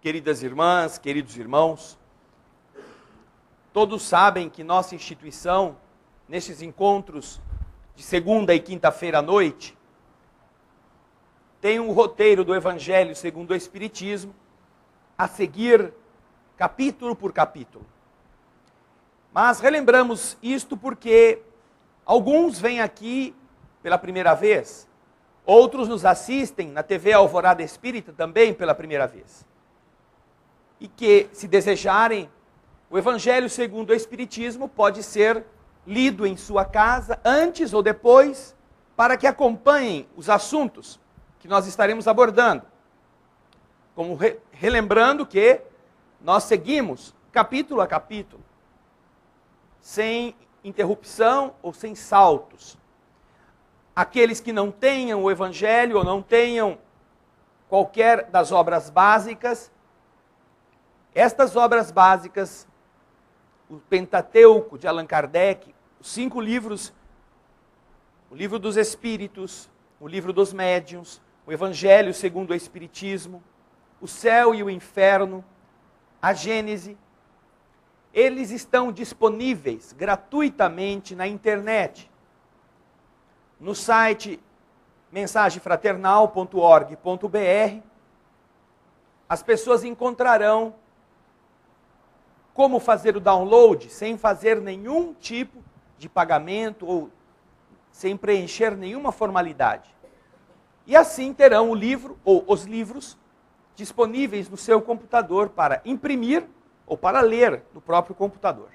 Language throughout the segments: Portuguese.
Queridas irmãs, queridos irmãos, todos sabem que nossa instituição, nestes encontros de segunda e quinta-feira à noite, tem um roteiro do Evangelho segundo o Espiritismo, a seguir capítulo por capítulo. Mas relembramos isto porque alguns vêm aqui pela primeira vez, outros nos assistem na TV Alvorada Espírita também pela primeira vez. E que, se desejarem, o Evangelho segundo o Espiritismo pode ser lido em sua casa, antes ou depois, para que acompanhem os assuntos que nós estaremos abordando. Como relembrando que nós seguimos capítulo a capítulo, sem interrupção ou sem saltos. Aqueles que não tenham o Evangelho ou não tenham qualquer das obras básicas, estas obras básicas, o Pentateuco de Allan Kardec, os 5 livros, o Livro dos Espíritos, o Livro dos Médiuns, o Evangelho segundo o Espiritismo, o Céu e o Inferno, a Gênese, eles estão disponíveis gratuitamente na internet, no site mensagefraternal.org.br. As pessoas encontrarão como fazer o download sem fazer nenhum tipo de pagamento ou sem preencher nenhuma formalidade. E assim terão o livro ou os livros disponíveis no seu computador para imprimir ou para ler no próprio computador.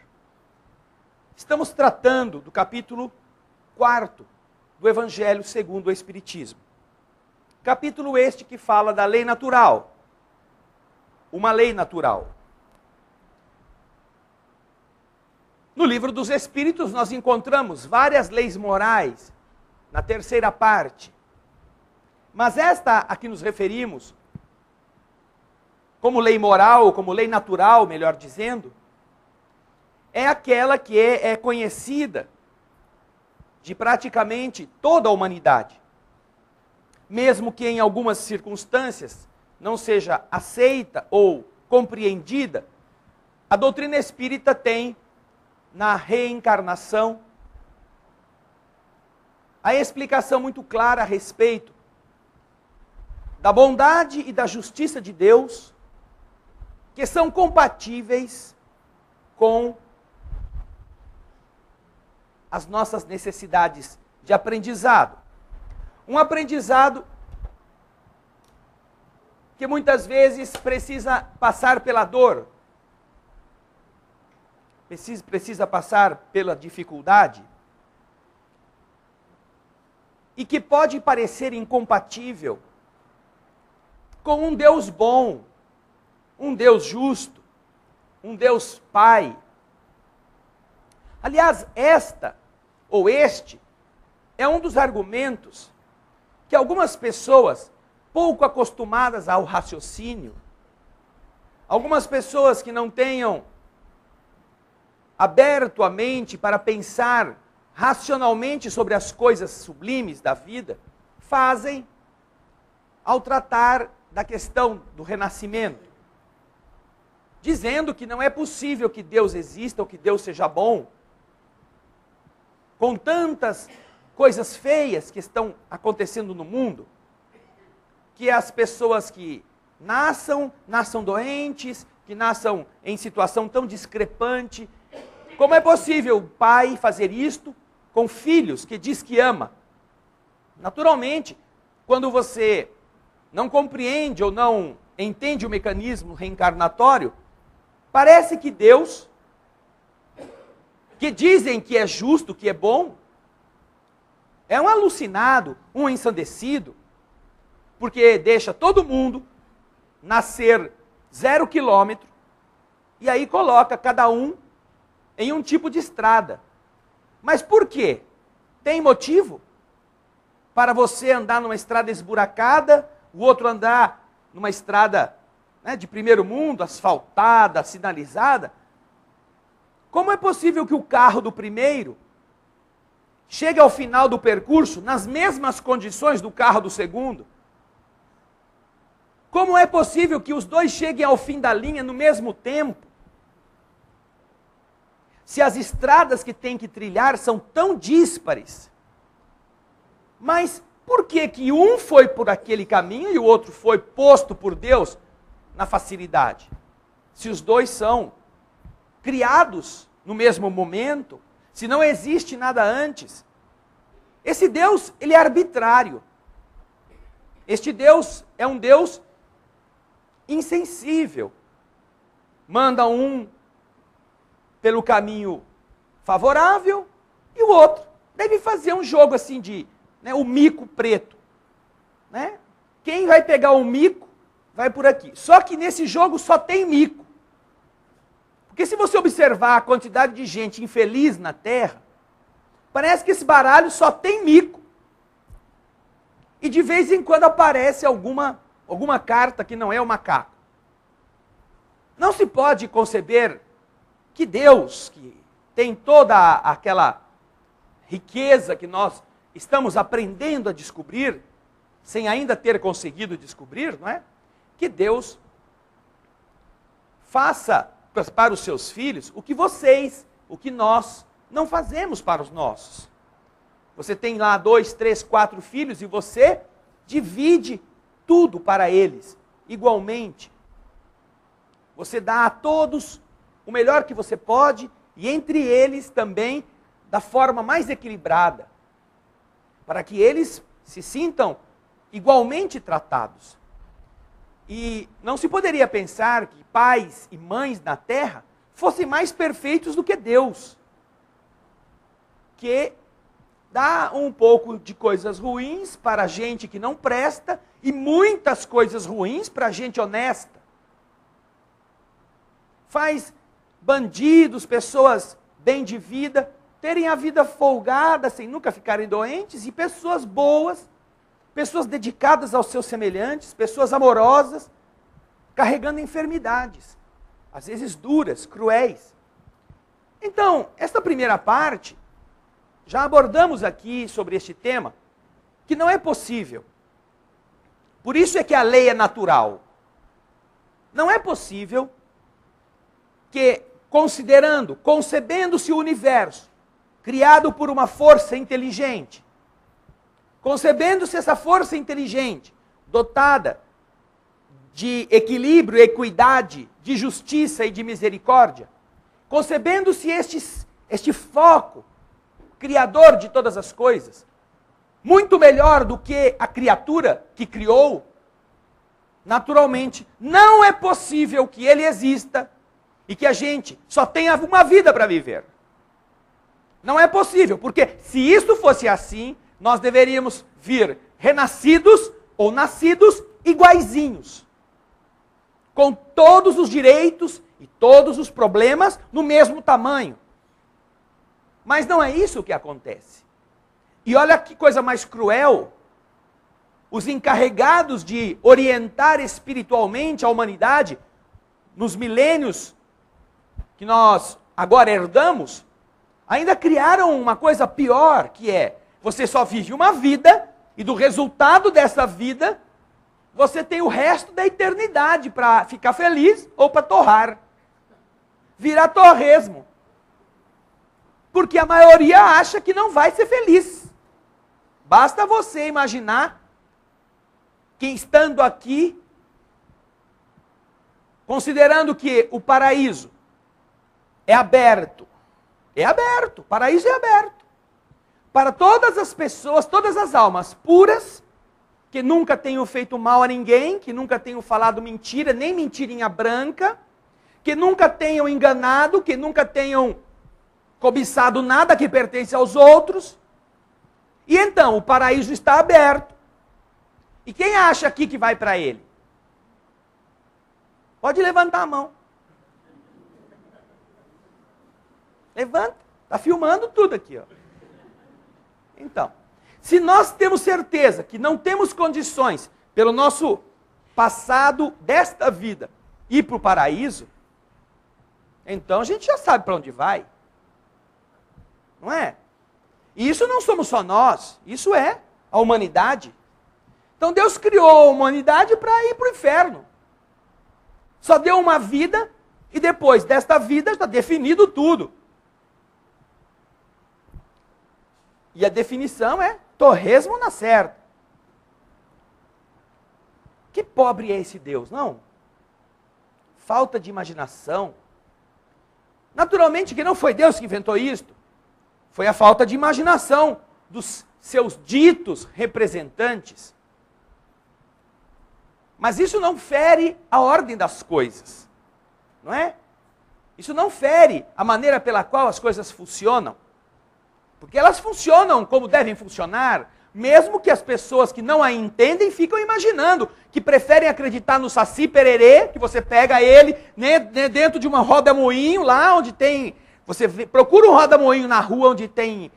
Estamos tratando do capítulo 4 do Evangelho segundo o Espiritismo. Capítulo este que fala da lei natural. Uma lei natural. No Livro dos Espíritos nós encontramos várias leis morais, na terceira parte. Mas esta a que nos referimos, como lei moral, ou como lei natural, melhor dizendo, é aquela que é conhecida de praticamente toda a humanidade. Mesmo que em algumas circunstâncias não seja aceita ou compreendida, a doutrina espírita tem na reencarnação a explicação muito clara a respeito da bondade e da justiça de Deus, que são compatíveis com as nossas necessidades de aprendizado. Um aprendizado que muitas vezes precisa passar pela dor, precisa passar pela dificuldade, e que pode parecer incompatível com um Deus bom, um Deus justo, um Deus Pai. Aliás, esta ou este é um dos argumentos que algumas pessoas pouco acostumadas ao raciocínio, algumas pessoas que não tenham aberto a mente para pensar racionalmente sobre as coisas sublimes da vida, fazem ao tratar da questão do renascimento, dizendo que não é possível que Deus exista ou que Deus seja bom, com tantas coisas feias que estão acontecendo no mundo, que as pessoas que nasçam doentes, que nasçam em situação tão discrepante. Como é possível o pai fazer isto com filhos que diz que ama? Naturalmente, quando você não compreende ou não entende o mecanismo reencarnatório, parece que Deus, que dizem que é justo, que é bom, é um alucinado, um ensandecido, porque deixa todo mundo nascer 0 quilômetro e aí coloca cada um em um tipo de estrada. Mas por quê? Tem motivo para você andar numa estrada esburacada, o outro andar numa estrada, né, de primeiro mundo, asfaltada, sinalizada? Como é possível que o carro do primeiro chegue ao final do percurso nas mesmas condições do carro do segundo? Como é possível que os dois cheguem ao fim da linha no mesmo tempo? Se as estradas que tem que trilhar são tão díspares. Mas por que que um foi por aquele caminho e o outro foi posto por Deus na facilidade? Se os dois são criados no mesmo momento, se não existe nada antes. Esse Deus, ele é arbitrário. Este Deus é um Deus insensível. Manda um pelo caminho favorável e o outro deve fazer um jogo assim de, o mico preto. Né? Quem vai pegar o mico vai por aqui. Só que nesse jogo só tem mico. Porque se você observar a quantidade de gente infeliz na Terra, parece que esse baralho só tem mico. E de vez em quando aparece alguma carta que não é o macaco. Não se pode conceber que Deus, que tem toda aquela riqueza que nós estamos aprendendo a descobrir, sem ainda ter conseguido descobrir, não é? Que Deus faça para os seus filhos o que nós não fazemos para os nossos. Você tem lá 2, 3, 4 filhos e você divide tudo para eles, igualmente. Você dá a todos o melhor que você pode e entre eles também da forma mais equilibrada, para que eles se sintam igualmente tratados. E não se poderia pensar que pais e mães na terra fossem mais perfeitos do que Deus, que dá um pouco de coisas ruins para gente que não presta e muitas coisas ruins para gente honesta. Faz bandidos, pessoas bem de vida, terem a vida folgada sem nunca ficarem doentes, e pessoas boas, pessoas dedicadas aos seus semelhantes, pessoas amorosas, carregando enfermidades, às vezes duras, cruéis. Então, esta primeira parte, já abordamos aqui sobre este tema, que não é possível. Por isso é que a lei é natural. Não é possível que, concebendo-se o universo, criado por uma força inteligente, concebendo-se essa força inteligente, dotada de equilíbrio, equidade, de justiça e de misericórdia, concebendo-se este foco, criador de todas as coisas, muito melhor do que a criatura que criou, naturalmente, não é possível que ele exista e que a gente só tenha uma vida para viver. Não é possível, porque se isso fosse assim, nós deveríamos vir renascidos ou nascidos iguaizinhos, com todos os direitos e todos os problemas no mesmo tamanho. Mas não é isso que acontece. E olha que coisa mais cruel. Os encarregados de orientar espiritualmente a humanidade, nos milênios que nós agora herdamos, ainda criaram uma coisa pior, que é, você só vive uma vida, e do resultado dessa vida, você tem o resto da eternidade para ficar feliz ou para torrar. Virar torresmo. Porque a maioria acha que não vai ser feliz. Basta você imaginar que estando aqui, considerando que o paraíso é aberto, o paraíso é aberto, para todas as pessoas, todas as almas puras, que nunca tenham feito mal a ninguém, que nunca tenham falado mentira, nem mentirinha branca, que nunca tenham enganado, que nunca tenham cobiçado nada que pertence aos outros. E então, o paraíso está aberto. E quem acha aqui que vai para ele? Pode levantar a mão. Levanta. Está filmando tudo aqui, ó. Então, se nós temos certeza que não temos condições, pelo nosso passado desta vida, ir para o paraíso, então a gente já sabe para onde vai. Não é? E isso não somos só nós, isso é a humanidade. Então Deus criou a humanidade para ir para o inferno. Só deu uma vida e depois desta vida está definido tudo. E a definição é torresmo na certa. Que pobre é esse Deus, não? Falta de imaginação. Naturalmente que não foi Deus que inventou isto. Foi a falta de imaginação dos seus ditos representantes. Mas isso não fere a ordem das coisas, não é? Isso não fere a maneira pela qual as coisas funcionam. Porque elas funcionam como devem funcionar, mesmo que as pessoas que não a entendem ficam imaginando, que preferem acreditar no Saci Pererê, que você pega ele dentro de uma roda-moinho, lá onde tem... Você procura um roda-moinho na rua onde tem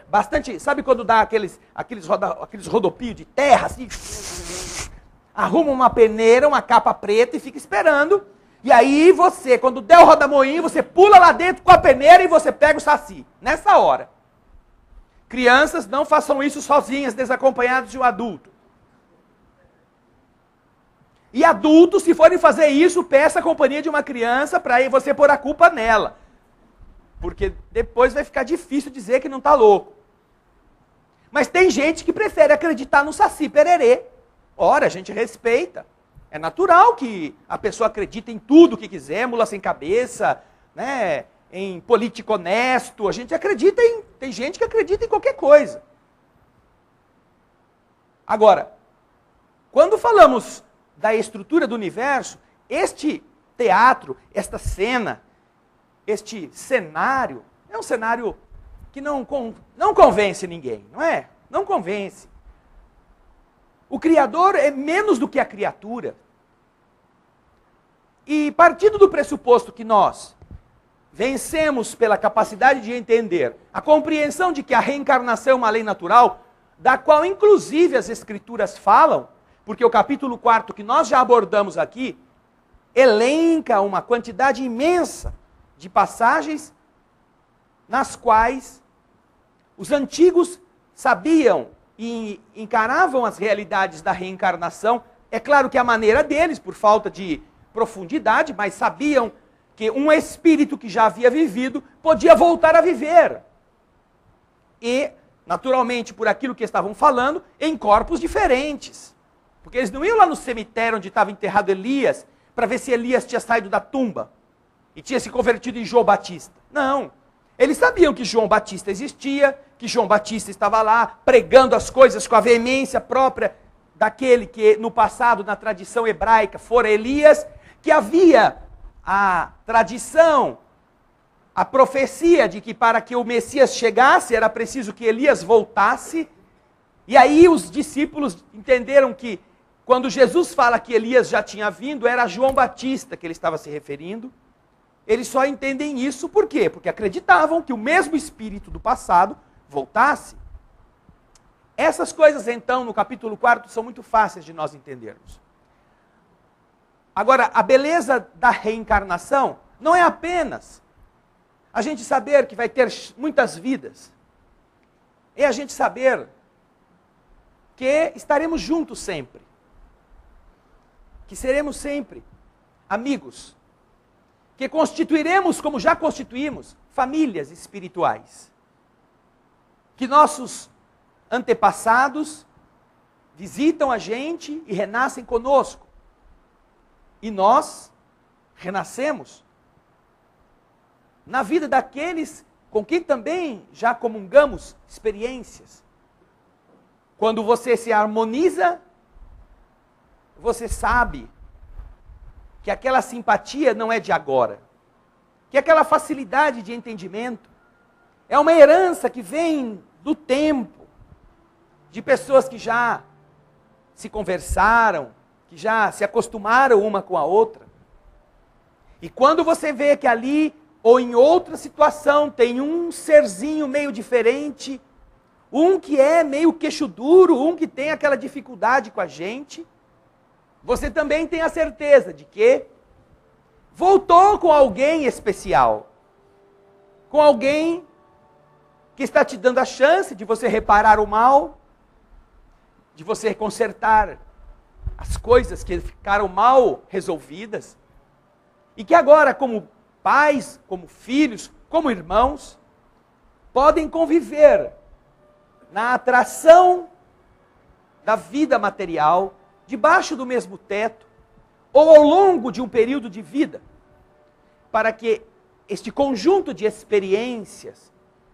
bastante... Sabe quando dá aqueles rodopios de terra, assim... Arruma uma peneira, uma capa preta e fica esperando. E aí você, quando der o roda-moinho, você pula lá dentro com a peneira e você pega o Saci. Nessa hora. Crianças, não façam isso sozinhas, desacompanhadas de um adulto. E adultos, se forem fazer isso, peça a companhia de uma criança para você pôr a culpa nela. Porque depois vai ficar difícil dizer que não está louco. Mas tem gente que prefere acreditar no Saci Pererê. Ora, a gente respeita. É natural que a pessoa acredite em tudo que quiser, mula sem cabeça, né? Em político honesto. A gente acredita em... Tem gente que acredita em qualquer coisa. Agora, quando falamos da estrutura do universo, este teatro, esta cena, este cenário, é um cenário que não convence ninguém, não é? Não convence. O Criador é menos do que a criatura. E partindo do pressuposto que nós vencemos pela capacidade de entender a compreensão de que a reencarnação é uma lei natural, da qual inclusive as Escrituras falam, porque o capítulo 4 que nós já abordamos aqui, elenca uma quantidade imensa de passagens nas quais os antigos sabiam e encaravam as realidades da reencarnação. É claro que a maneira deles, por falta de profundidade, mas sabiam que um espírito que já havia vivido podia voltar a viver. E, naturalmente, por aquilo que estavam falando, em corpos diferentes. Porque eles não iam lá no cemitério onde estava enterrado Elias, para ver se Elias tinha saído da tumba e tinha se convertido em João Batista. Não. Eles sabiam que João Batista existia, que João Batista estava lá pregando as coisas com a veemência própria daquele que no passado, na tradição hebraica, fora Elias, que havia a tradição, a profecia de que para que o Messias chegasse era preciso que Elias voltasse. E aí os discípulos entenderam que quando Jesus fala que Elias já tinha vindo, era João Batista que ele estava se referindo. Eles só entendem isso por quê? Porque acreditavam que o mesmo espírito do passado voltasse. Essas coisas, então, no capítulo 4, são muito fáceis de nós entendermos. Agora, a beleza da reencarnação não é apenas a gente saber que vai ter muitas vidas. É a gente saber que estaremos juntos sempre. Que seremos sempre amigos. Que constituiremos, como já constituímos, famílias espirituais. Que nossos antepassados visitam a gente e renascem conosco. E nós renascemos na vida daqueles com quem também já comungamos experiências. Quando você se harmoniza, você sabe que aquela simpatia não é de agora, que aquela facilidade de entendimento é uma herança que vem do tempo, de pessoas que já se conversaram, que já se acostumaram uma com a outra. E quando você vê que ali, ou em outra situação, tem um serzinho meio diferente, um que é meio queixo duro, um que tem aquela dificuldade com a gente, você também tem a certeza de que voltou com alguém especial, com alguém que está te dando a chance de você reparar o mal, de você consertar as coisas que ficaram mal resolvidas, e que agora, como pais, como filhos, como irmãos, podem conviver na atração da vida material, debaixo do mesmo teto, ou ao longo de um período de vida, para que este conjunto de experiências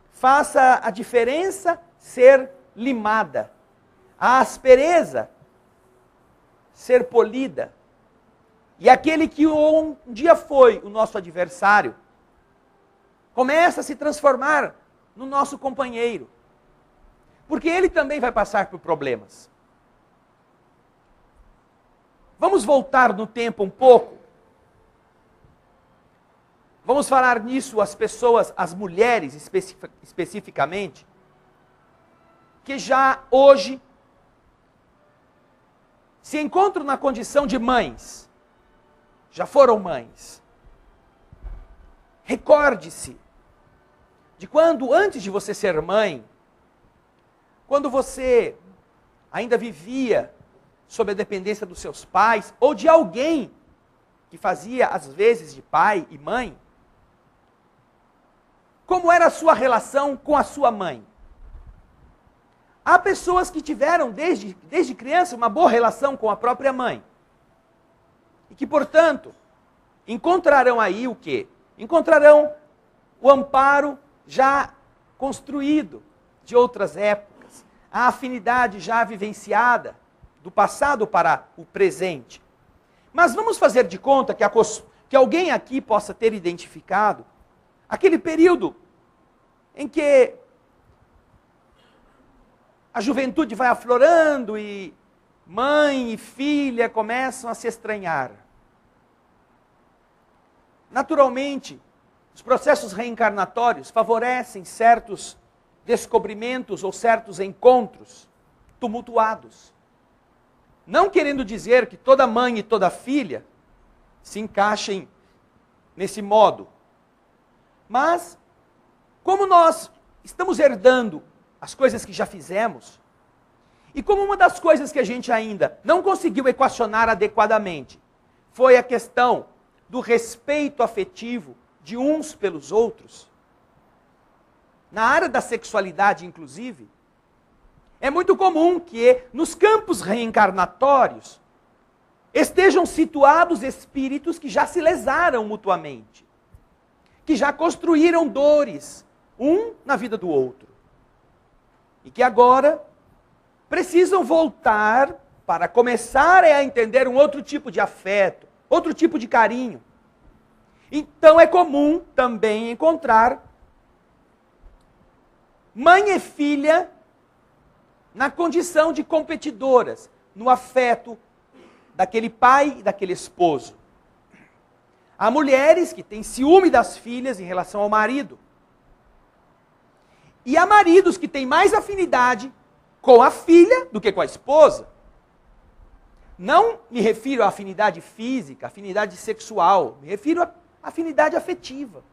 faça a diferença ser limada, a aspereza ser polida, e aquele que um dia foi o nosso adversário, começa a se transformar no nosso companheiro, porque ele também vai passar por problemas. Vamos voltar no tempo um pouco. Vamos falar nisso às pessoas, às mulheres especificamente, que já hoje se encontram na condição de mães, já foram mães. Recorde-se de quando, antes de você ser mãe, quando você ainda vivia sob a dependência dos seus pais, ou de alguém que fazia às vezes de pai e mãe, como era a sua relação com a sua mãe? Há pessoas que tiveram desde criança uma boa relação com a própria mãe. E que, portanto, encontrarão aí o quê? Encontrarão o amparo já construído de outras épocas, a afinidade já vivenciada do passado para o presente. Mas vamos fazer de conta que alguém aqui possa ter identificado aquele período em que a juventude vai aflorando e mãe e filha começam a se estranhar. Naturalmente, os processos reencarnatórios favorecem certos descobrimentos ou certos encontros tumultuados. Não querendo dizer que toda mãe e toda filha se encaixem nesse modo. Mas, como nós estamos herdando as coisas que já fizemos, e como uma das coisas que a gente ainda não conseguiu equacionar adequadamente foi a questão do respeito afetivo de uns pelos outros, na área da sexualidade inclusive, é muito comum que nos campos reencarnatórios estejam situados espíritos que já se lesaram mutuamente, que já construíram dores, um na vida do outro, e que agora precisam voltar para começar a entender um outro tipo de afeto, outro tipo de carinho. Então é comum também encontrar mãe e filha na condição de competidoras, no afeto daquele pai e daquele esposo. Há mulheres que têm ciúme das filhas em relação ao marido. E há maridos que têm mais afinidade com a filha do que com a esposa. Não me refiro à afinidade física, afinidade sexual, me refiro à afinidade afetiva.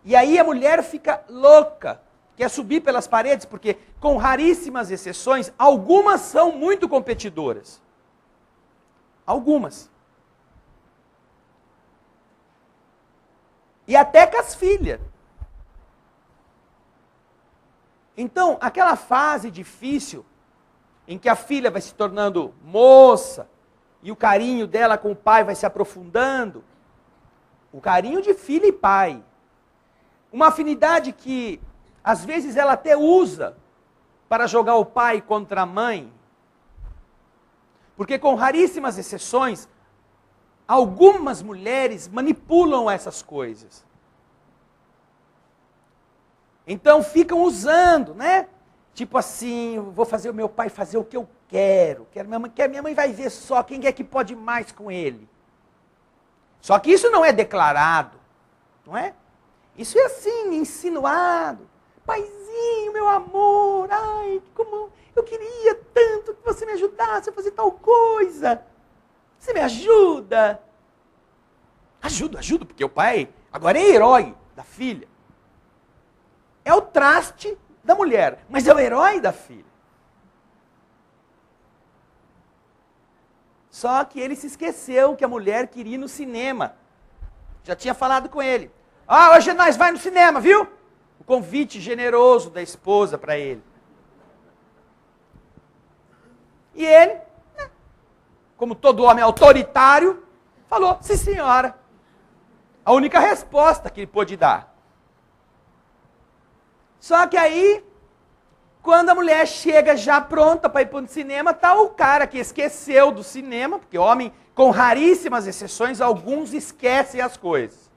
E aí a mulher fica louca, quer subir pelas paredes, porque, com raríssimas exceções, algumas são muito competidoras. Algumas. E até com as filhas. Então, aquela fase difícil, em que a filha vai se tornando moça, e o carinho dela com o pai vai se aprofundando, o carinho de filha e pai, uma afinidade que, às vezes, ela até usa para jogar o pai contra a mãe, porque, com raríssimas exceções, algumas mulheres manipulam essas coisas. Então ficam usando, né? Tipo assim, vou fazer o meu pai fazer o que eu quero. Minha mãe vai ver só quem é que pode mais com ele. Só que isso não é declarado, não é? Isso é assim, insinuado. Paizinho, meu amor, ai, como eu queria tanto que você me ajudasse a fazer tal coisa. Você me ajuda? Ajudo, porque o pai agora é herói da filha. É o traste da mulher, mas é o herói da filha. Só que ele se esqueceu que a mulher queria ir no cinema. Já tinha falado com ele. Hoje nós vai no cinema, viu? O convite generoso da esposa para ele. E ele, como todo homem autoritário, falou, sim senhora. A única resposta que ele pôde dar. Só que aí, quando a mulher chega já pronta para ir para o cinema, está o cara que esqueceu do cinema, porque homem, com raríssimas exceções, alguns esquecem as coisas.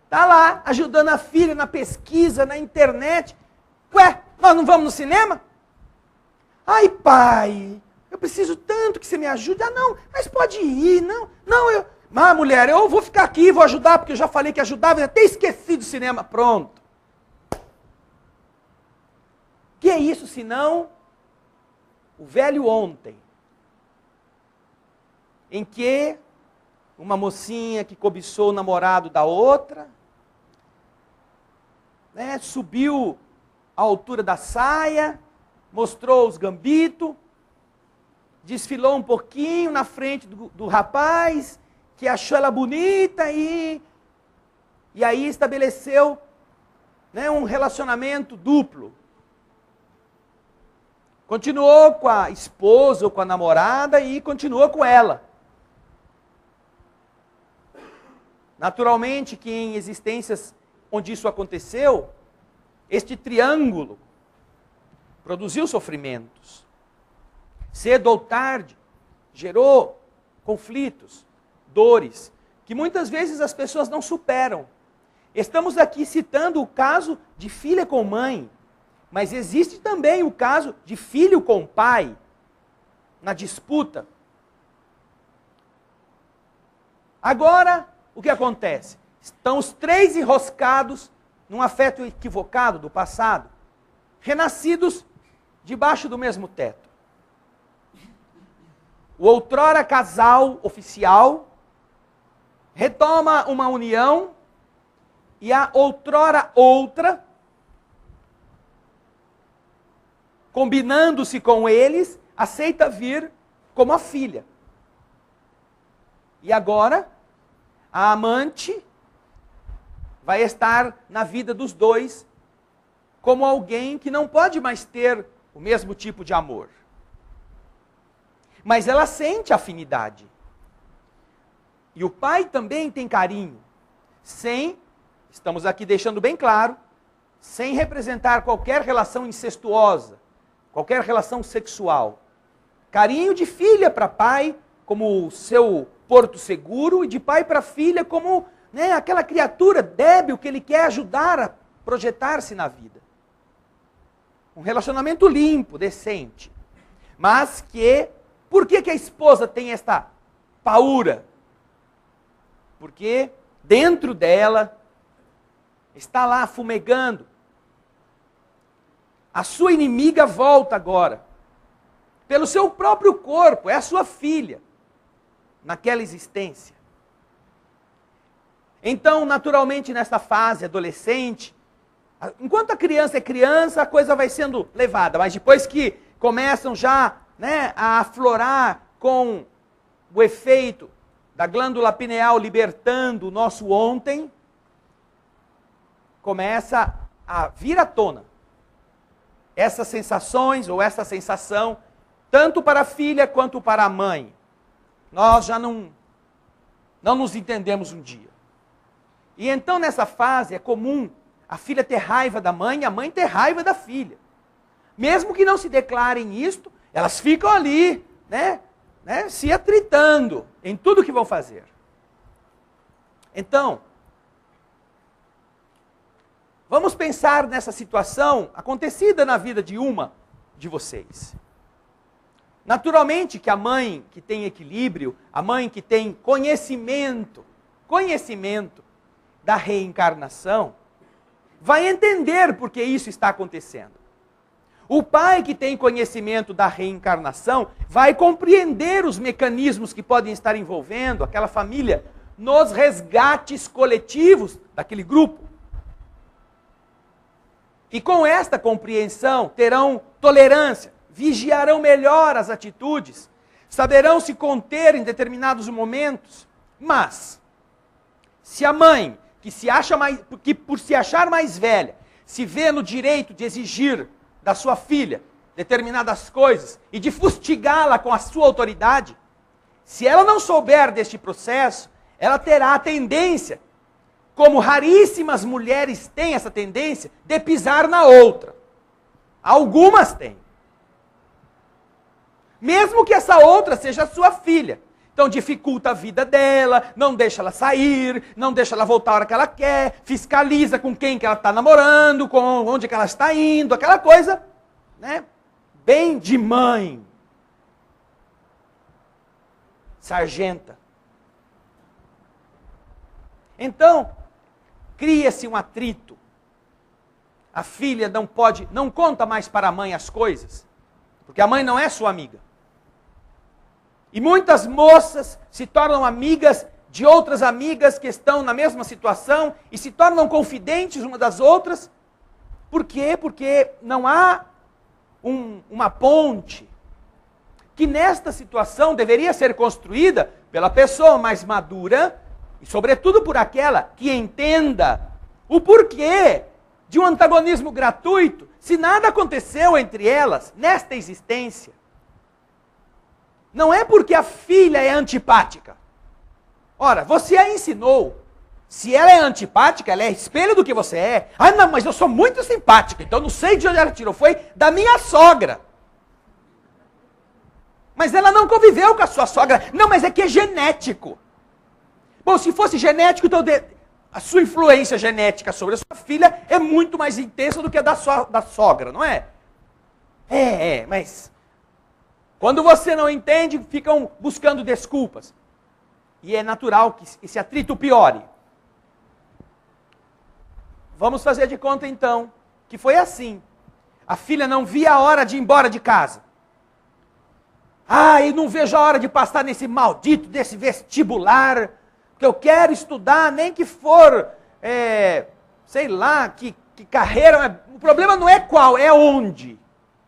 Está lá, ajudando a filha na pesquisa, na internet. Ué, nós não vamos no cinema? Ai, pai, eu preciso tanto que você me ajude. Não, mas pode ir, mulher, eu vou ficar aqui, vou ajudar, porque eu já falei que ajudava, eu até esqueci do cinema. Pronto. Que é isso, senão o velho ontem, em que uma mocinha que cobiçou o namorado da outra, subiu à altura da saia, mostrou os gambitos, desfilou um pouquinho na frente do rapaz, que achou ela bonita e aí estabeleceu um relacionamento duplo. Continuou com a esposa ou com a namorada e continuou com ela. Naturalmente que em existências onde isso aconteceu, este triângulo produziu sofrimentos. Cedo ou tarde, gerou conflitos, dores, que muitas vezes as pessoas não superam. Estamos aqui citando o caso de filha com mãe, mas existe também o caso de filho com pai, na disputa. Agora, o que acontece? Estão os três enroscados num afeto equivocado do passado, renascidos debaixo do mesmo teto. O outrora casal oficial retoma uma união e a outrora outra, combinando-se com eles, aceita vir como a filha. E agora, a amante vai estar na vida dos dois como alguém que não pode mais ter o mesmo tipo de amor. Mas ela sente afinidade. E o pai também tem carinho, estamos aqui deixando bem claro, sem representar qualquer relação incestuosa, qualquer relação sexual. Carinho de filha para pai, como o seu porto seguro, e de pai para filha, como aquela criatura débil que ele quer ajudar a projetar-se na vida. Um relacionamento limpo, decente. Mas por que a esposa tem esta paura? Porque dentro dela está lá fumegando. A sua inimiga volta agora, pelo seu próprio corpo, é a sua filha, naquela existência. Então, naturalmente, nessa fase adolescente, enquanto a criança é criança, a coisa vai sendo levada, mas depois que começam já a aflorar com o efeito da glândula pineal libertando o nosso ontem, começa a vir à tona essas sensações ou essa sensação, tanto para a filha quanto para a mãe. Nós já não nos entendemos um dia. E então nessa fase é comum a filha ter raiva da mãe e a mãe ter raiva da filha. Mesmo que não se declarem isto, elas ficam ali, se atritando em tudo que vão fazer. Então, vamos pensar nessa situação acontecida na vida de uma de vocês. Naturalmente que a mãe que tem equilíbrio, a mãe que tem conhecimento da reencarnação, vai entender por que isso está acontecendo. O pai que tem conhecimento da reencarnação vai compreender os mecanismos que podem estar envolvendo aquela família nos resgates coletivos daquele grupo. E com esta compreensão terão tolerância, vigiarão melhor as atitudes, saberão se conter em determinados momentos, mas se a mãe, que por se achar mais velha, se vê no direito de exigir da sua filha determinadas coisas e de fustigá-la com a sua autoridade, se ela não souber deste processo, ela terá a tendência, como raríssimas mulheres têm essa tendência, de pisar na outra. Algumas têm. Mesmo que essa outra seja sua filha. Então dificulta a vida dela, não deixa ela sair, não deixa ela voltar a hora que ela quer, fiscaliza com quem que ela está namorando, com onde que ela está indo, aquela coisa, né? Bem de mãe. Sargenta. Então, cria-se um atrito. A filha não conta mais para a mãe as coisas, porque a mãe não é sua amiga. E muitas moças se tornam amigas de outras amigas que estão na mesma situação e se tornam confidentes uma das outras. Por quê? Porque não há uma ponte que nesta situação deveria ser construída pela pessoa mais madura e sobretudo por aquela que entenda o porquê de um antagonismo gratuito se nada aconteceu entre elas nesta existência. Não é porque a filha é antipática. Ora, você a ensinou. Se ela é antipática, ela é espelho do que você é. Ah, não, mas eu sou muito simpática, então não sei de onde ela tirou. Foi da minha sogra. Mas ela não conviveu com a sua sogra. Não, mas é que é genético. Bom, se fosse genético, então a sua influência genética sobre a sua filha é muito mais intensa do que a da sogra, não é? Mas quando você não entende, ficam buscando desculpas. E é natural que esse atrito piore. Vamos fazer de conta então que foi assim. A filha não via a hora de ir embora de casa. E não vejo a hora de passar nesse maldito, desse vestibular, que eu quero estudar, nem que for, sei lá, que carreira. O problema não é qual, é onde.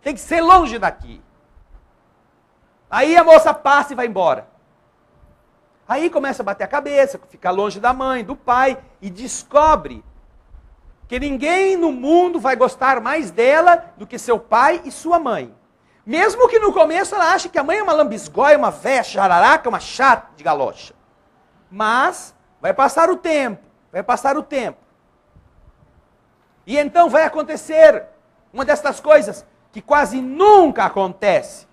Tem que ser longe daqui. Aí a moça passa e vai embora. Aí começa a bater a cabeça, ficar longe da mãe, do pai, e descobre que ninguém no mundo vai gostar mais dela do que seu pai e sua mãe. Mesmo que no começo ela ache que a mãe é uma lambisgoia, uma véia jararaca, uma chata de galocha. Mas vai passar o tempo. E então vai acontecer uma dessas coisas que quase nunca acontece.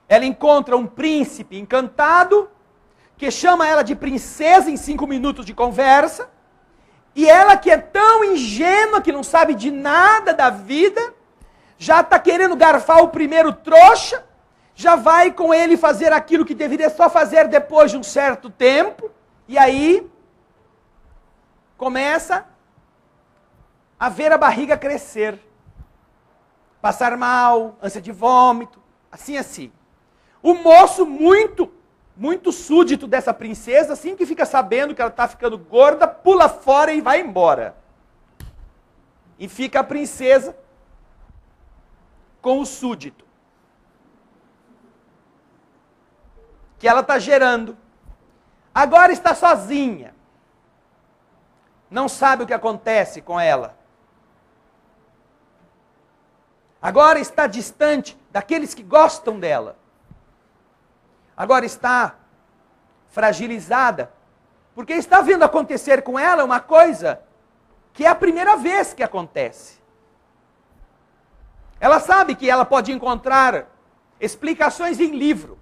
Ela encontra um príncipe encantado, que chama ela de princesa em 5 minutos de conversa, e ela que é tão ingênua, que não sabe de nada da vida, já está querendo garfar o primeiro trouxa, já vai com ele fazer aquilo que deveria só fazer depois de um certo tempo, e aí começa a ver a barriga crescer, passar mal, ânsia de vômito, assim. O moço muito súdito dessa princesa, assim que fica sabendo que ela está ficando gorda, pula fora e vai embora. E fica a princesa com o súdito que ela está gerando. Agora está sozinha. Não sabe o que acontece com ela. Agora está distante daqueles que gostam dela. Agora está fragilizada, porque está vendo acontecer com ela uma coisa que é a primeira vez que acontece. Ela sabe que ela pode encontrar explicações em livro.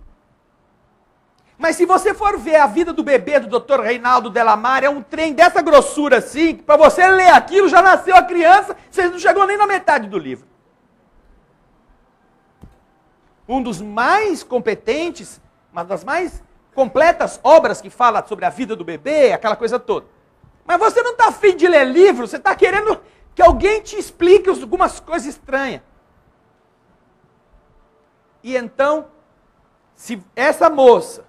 Mas se você for ver a vida do bebê do Dr. Reinaldo Delamare, é um trem dessa grossura assim, que para você ler aquilo já nasceu a criança, você não chegou nem na metade do livro. Um dos mais competentes, uma das mais completas obras que fala sobre a vida do bebê, aquela coisa toda. Mas você não está afim de ler livro, você está querendo que alguém te explique algumas coisas estranhas. E então, se essa moça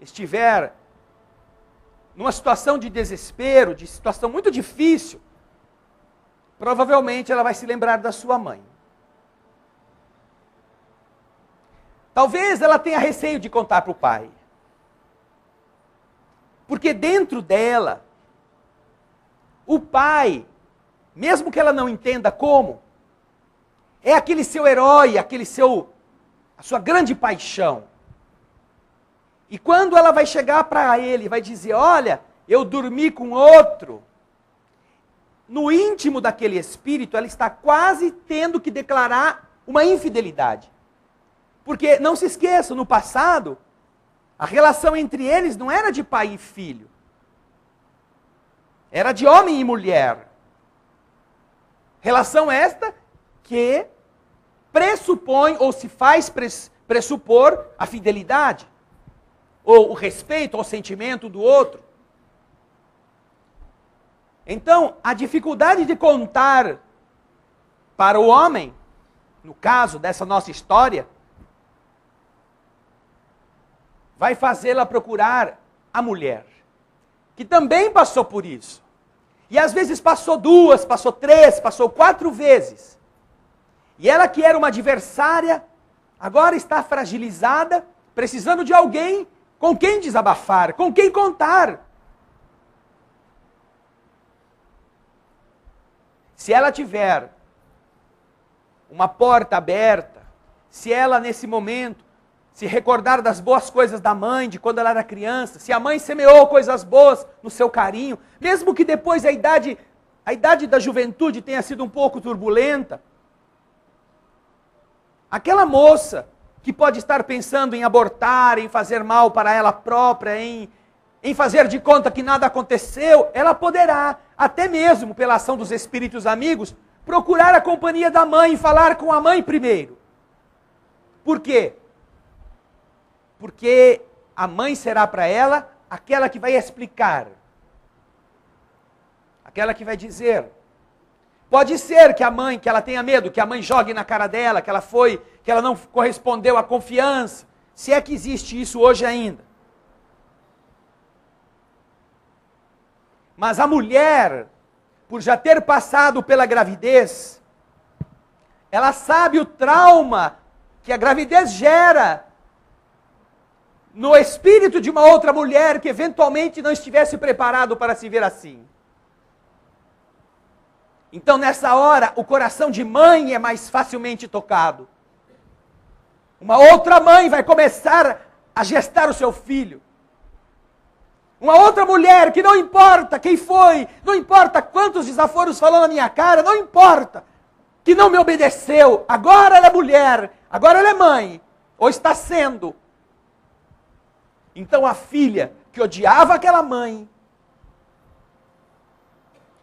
estiver numa situação de desespero, de situação muito difícil, provavelmente ela vai se lembrar da sua mãe. Talvez ela tenha receio de contar para o pai. Porque dentro dela, o pai, mesmo que ela não entenda como, é aquele seu herói, a sua grande paixão. E quando ela vai chegar para ele, vai dizer, olha, eu dormi com outro, no íntimo daquele espírito, ela está quase tendo que declarar uma infidelidade. Porque, não se esqueça, no passado, a relação entre eles não era de pai e filho. Era de homem e mulher. Relação esta que pressupõe ou se faz pressupor a fidelidade, ou o respeito ao sentimento do outro. Então, a dificuldade de contar para o homem, no caso dessa nossa história, vai fazê-la procurar a mulher, que também passou por isso. E às vezes passou 2, passou 3, passou 4 vezes. E ela que era uma adversária, agora está fragilizada, precisando de alguém com quem desabafar, com quem contar. Se ela tiver uma porta aberta, se ela nesse momento se recordar das boas coisas da mãe, de quando ela era criança, se a mãe semeou coisas boas no seu carinho, mesmo que depois a idade da juventude tenha sido um pouco turbulenta, aquela moça que pode estar pensando em abortar, em fazer mal para ela própria, em fazer de conta que nada aconteceu, ela poderá, até mesmo pela ação dos espíritos amigos, procurar a companhia da mãe e falar com a mãe primeiro. Por quê? Porque a mãe será para ela aquela que vai explicar, aquela que vai dizer. Pode ser que ela tenha medo, que a mãe jogue na cara dela, que ela não correspondeu à confiança, se é que existe isso hoje ainda. Mas a mulher, por já ter passado pela gravidez, ela sabe o trauma que a gravidez gera no espírito de uma outra mulher que eventualmente não estivesse preparado para se ver assim. Então nessa hora, o coração de mãe é mais facilmente tocado. Uma outra mãe vai começar a gestar o seu filho. Uma outra mulher que não importa quem foi, não importa quantos desaforos falou na minha cara, não importa, que não me obedeceu, agora ela é mulher, agora ela é mãe, ou está sendo. Então a filha que odiava aquela mãe,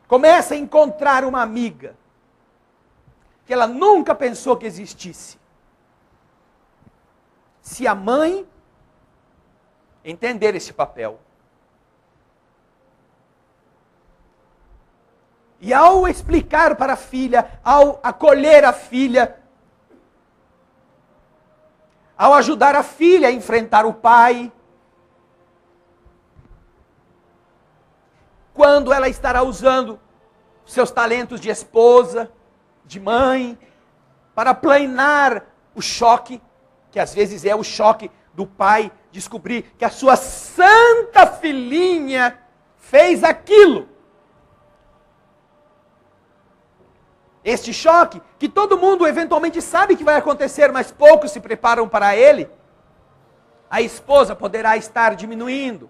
começa a encontrar uma amiga, que ela nunca pensou que existisse. Se a mãe entender esse papel. E ao explicar para a filha, ao acolher a filha, ao ajudar a filha a enfrentar o pai, quando ela estará usando seus talentos de esposa, de mãe, para planar o choque, que às vezes é o choque do pai descobrir que a sua santa filhinha fez aquilo. Este choque, que todo mundo eventualmente sabe que vai acontecer, mas poucos se preparam para ele, a esposa poderá estar diminuindo,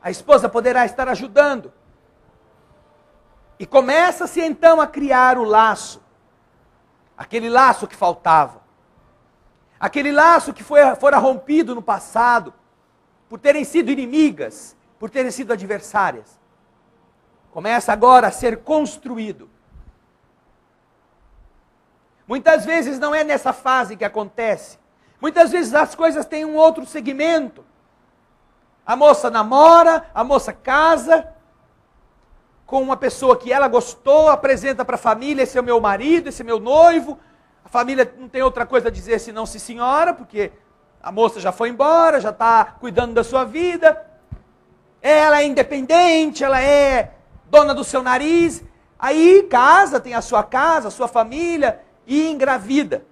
a esposa poderá estar ajudando. E começa-se então a criar o laço, aquele laço que faltava, aquele laço que fora rompido no passado, por terem sido inimigas, por terem sido adversárias. Começa agora a ser construído. Muitas vezes não é nessa fase que acontece. Muitas vezes as coisas têm um outro segmento. A moça namora, a moça casa com uma pessoa que ela gostou, apresenta para a família, esse é o meu marido, esse é meu noivo. A família não tem outra coisa a dizer senão sim senhora, porque a moça já foi embora, já está cuidando da sua vida. Ela é independente, ela é dona do seu nariz. Aí casa, tem a sua casa, a sua família, e engravida.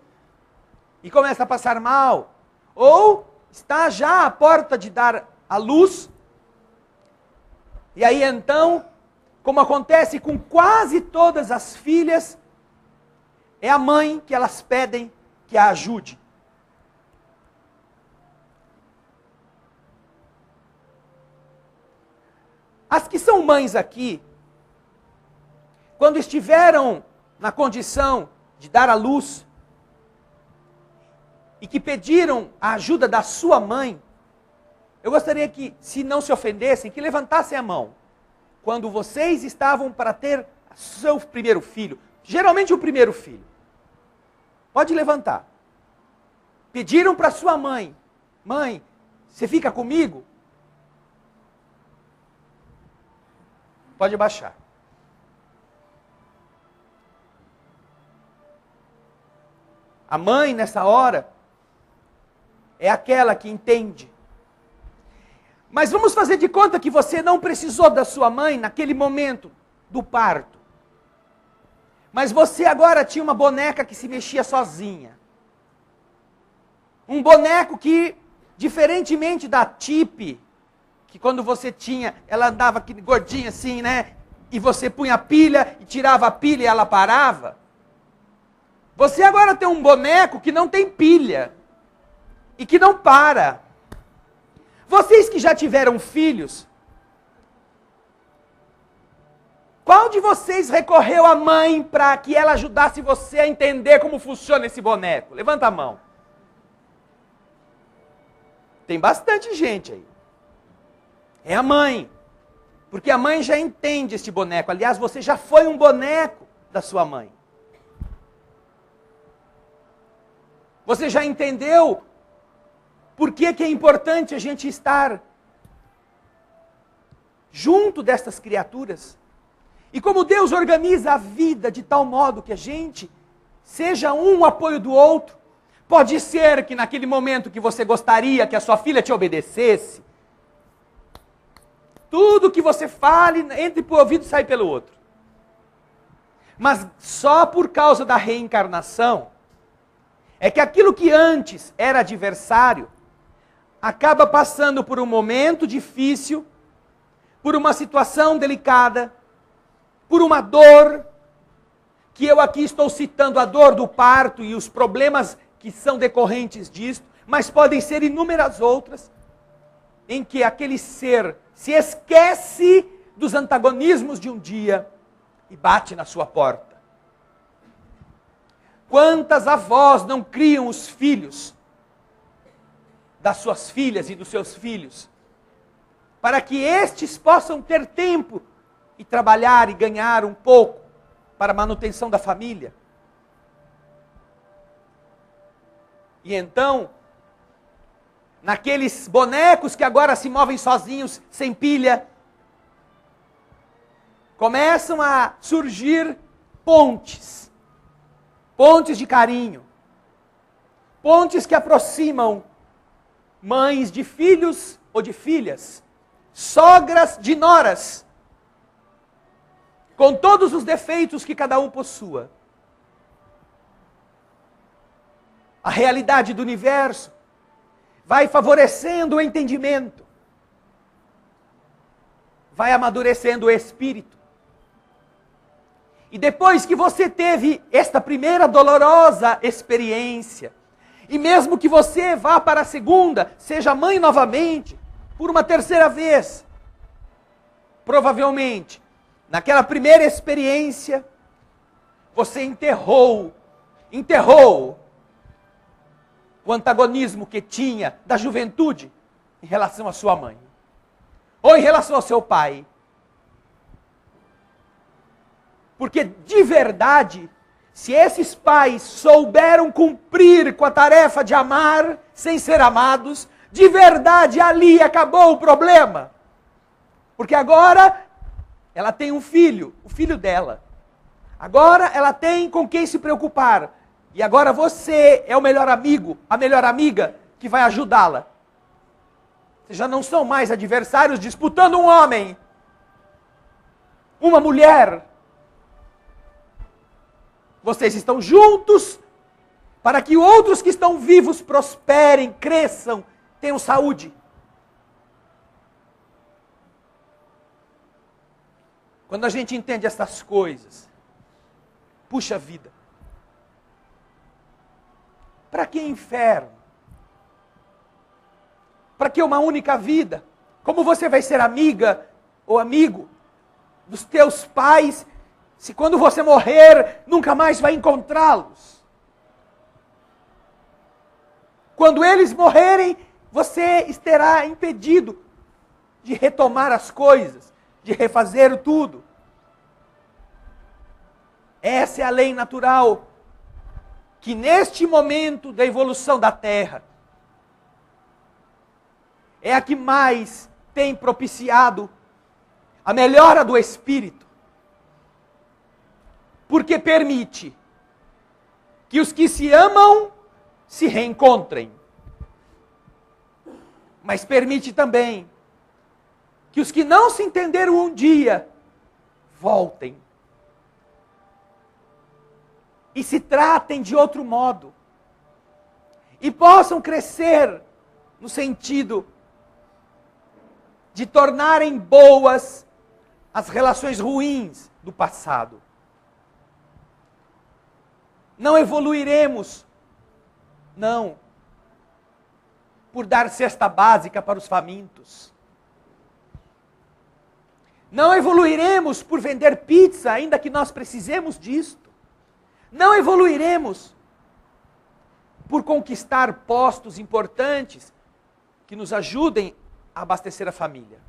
e começa a passar mal, ou está já à porta de dar à luz, e aí então, como acontece com quase todas as filhas, é a mãe que elas pedem que a ajude. As que são mães aqui, quando estiveram na condição de dar à luz, e que pediram a ajuda da sua mãe, eu gostaria que, se não se ofendessem, que levantassem a mão. Quando vocês estavam para ter seu primeiro filho, geralmente o primeiro filho. Pode levantar. Pediram para sua mãe, mãe, você fica comigo? Pode baixar. A mãe, nessa hora, é aquela que entende. Mas vamos fazer de conta que você não precisou da sua mãe naquele momento do parto. Mas você agora tinha uma boneca que se mexia sozinha. Um boneco que, diferentemente da Tipe, que quando você tinha, ela andava gordinha assim, né? E você punha a pilha e tirava a pilha e ela parava. Você agora tem um boneco que não tem pilha e que não para. Vocês que já tiveram filhos, qual de vocês recorreu à mãe para que ela ajudasse você a entender como funciona esse boneco? Levanta a mão. Tem bastante gente aí. É a mãe. Porque a mãe já entende este boneco. Aliás, você já foi um boneco da sua mãe. Você já entendeu por que é importante a gente estar junto destas criaturas? E como Deus organiza a vida de tal modo que a gente seja um apoio do outro. Pode ser que naquele momento que você gostaria que a sua filha te obedecesse, tudo que você fale, entre por ouvido e sai pelo outro. Mas só por causa da reencarnação, é que aquilo que antes era adversário, acaba passando por um momento difícil, por uma situação delicada, por uma dor, que eu aqui estou citando a dor do parto e os problemas que são decorrentes disto, mas podem ser inúmeras outras, em que aquele ser se esquece dos antagonismos de um dia e bate na sua porta. Quantas avós não criam os filhos das suas filhas e dos seus filhos, para que estes possam ter tempo e trabalhar e ganhar um pouco para a manutenção da família? E então, naqueles bonecos que agora se movem sozinhos, sem pilha, começam a surgir pontes. Pontes de carinho. Pontes que aproximam mães de filhos ou de filhas, sogras de noras, com todos os defeitos que cada um possua. A realidade do universo vai favorecendo o entendimento, vai amadurecendo o espírito. E depois que você teve esta primeira dolorosa experiência, e mesmo que você vá para a segunda, seja mãe novamente, por uma terceira vez, provavelmente, naquela primeira experiência, você enterrou o antagonismo que tinha da juventude em relação à sua mãe, ou em relação ao seu pai. Porque de verdade, se esses pais souberam cumprir com a tarefa de amar sem ser amados, de verdade ali acabou o problema. Porque agora ela tem um filho, o filho dela. Agora ela tem com quem se preocupar. E agora você é o melhor amigo, a melhor amiga que vai ajudá-la. Vocês já não são mais adversários disputando um homem, uma mulher. Vocês estão juntos para que outros que estão vivos prosperem, cresçam, tenham saúde. Quando a gente entende essas coisas, puxa vida, para que inferno? Para que uma única vida? Como você vai ser amiga ou amigo dos teus pais, se quando você morrer, nunca mais vai encontrá-los? Quando eles morrerem, você estará impedido de retomar as coisas, de refazer tudo. Essa é a lei natural, que neste momento da evolução da Terra, é a que mais tem propiciado a melhora do espírito, porque permite que os que se amam se reencontrem, mas permite também que os que não se entenderam um dia voltem e se tratem de outro modo e possam crescer no sentido de tornarem boas as relações ruins do passado. Não evoluiremos, não, por dar cesta básica para os famintos. Não evoluiremos por vender pizza, ainda que nós precisemos disto. Não evoluiremos por conquistar postos importantes que nos ajudem a abastecer a família.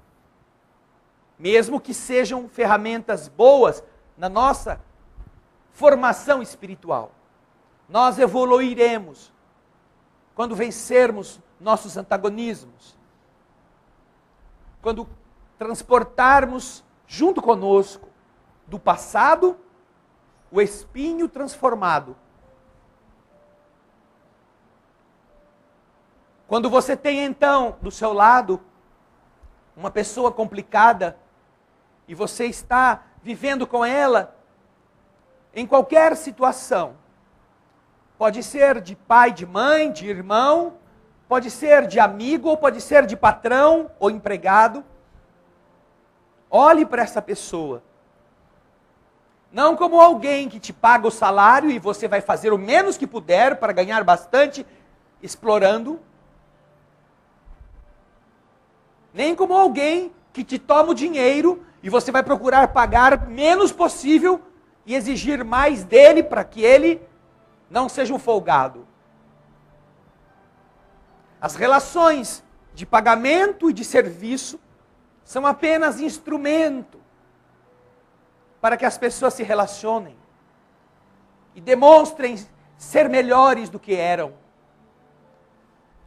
Mesmo que sejam ferramentas boas na nossa formação espiritual. Nós evoluiremos quando vencermos nossos antagonismos. Quando transportarmos junto conosco do passado o espinho transformado. Quando você tem então do seu lado uma pessoa complicada e você está vivendo com ela em qualquer situação, pode ser de pai, de mãe, de irmão, pode ser de amigo, ou pode ser de patrão ou empregado, olhe para essa pessoa. Não como alguém que te paga o salário e você vai fazer o menos que puder para ganhar bastante, explorando. Nem como alguém que te toma o dinheiro e você vai procurar pagar menos possível e exigir mais dele para que ele não seja um folgado. As relações de pagamento e de serviço são apenas instrumento para que as pessoas se relacionem e demonstrem ser melhores do que eram.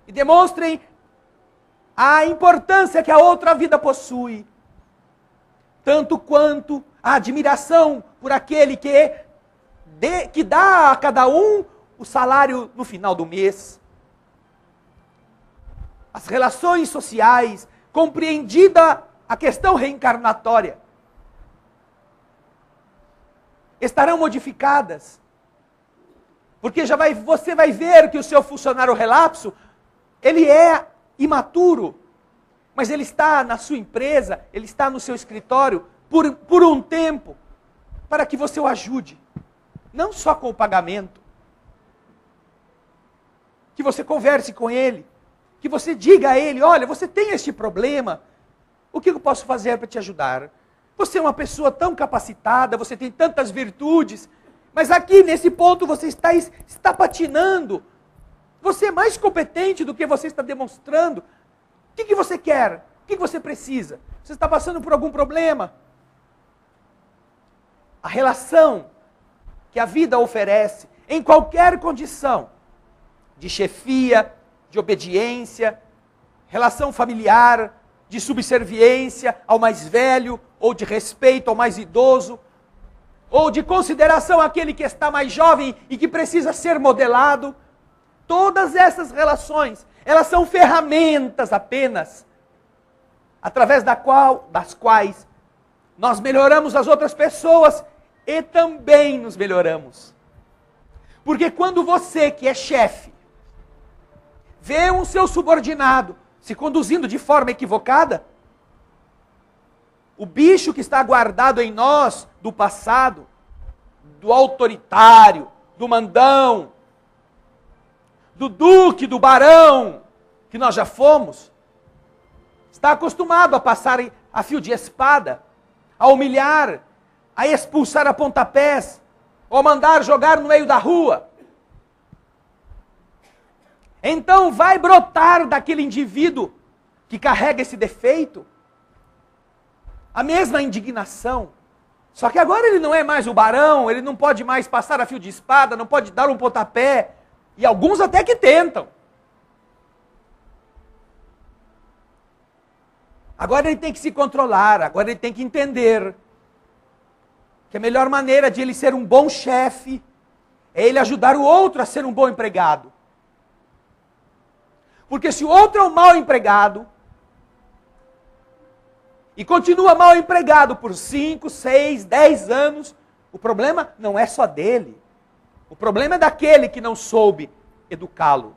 E demonstrem a importância que a outra vida possui, tanto quanto a admiração por aquele que dá a cada um o salário no final do mês. As relações sociais, compreendida a questão reencarnatória, estarão modificadas. Porque você vai ver que o seu funcionário relapso, ele é imaturo, mas ele está na sua empresa, ele está no seu escritório por um tempo, para que você o ajude, não só com o pagamento, que você converse com ele, que você diga a ele, olha, você tem este problema, o que eu posso fazer para te ajudar? Você é uma pessoa tão capacitada, você tem tantas virtudes, mas aqui nesse ponto você está patinando. Você é mais competente do que você está demonstrando. O que você quer? O que você precisa? Você está passando por algum problema? A relação que a vida oferece, em qualquer condição, de chefia, de obediência, relação familiar, de subserviência ao mais velho, ou de respeito ao mais idoso, ou de consideração àquele que está mais jovem e que precisa ser modelado. Todas essas relações, elas são ferramentas apenas, através das quais nós melhoramos as outras pessoas e também nos melhoramos. Porque quando você, que é chefe, vê um seu subordinado se conduzindo de forma equivocada, o bicho que está guardado em nós do passado, do autoritário, do mandão, do duque, do barão, que nós já fomos, está acostumado a passar a fio de espada, a humilhar, a expulsar a pontapés, ou mandar jogar no meio da rua. Então vai brotar daquele indivíduo que carrega esse defeito a mesma indignação. Só que agora ele não é mais o barão, ele não pode mais passar a fio de espada, não pode dar um pontapé. E alguns até que tentam. Agora ele tem que se controlar, agora ele tem que entender que a melhor maneira de ele ser um bom chefe é ele ajudar o outro a ser um bom empregado. Porque se o outro é um mau empregado, e continua mal empregado por 5, 6, 10 anos, o problema não é só dele. O problema é daquele que não soube educá-lo.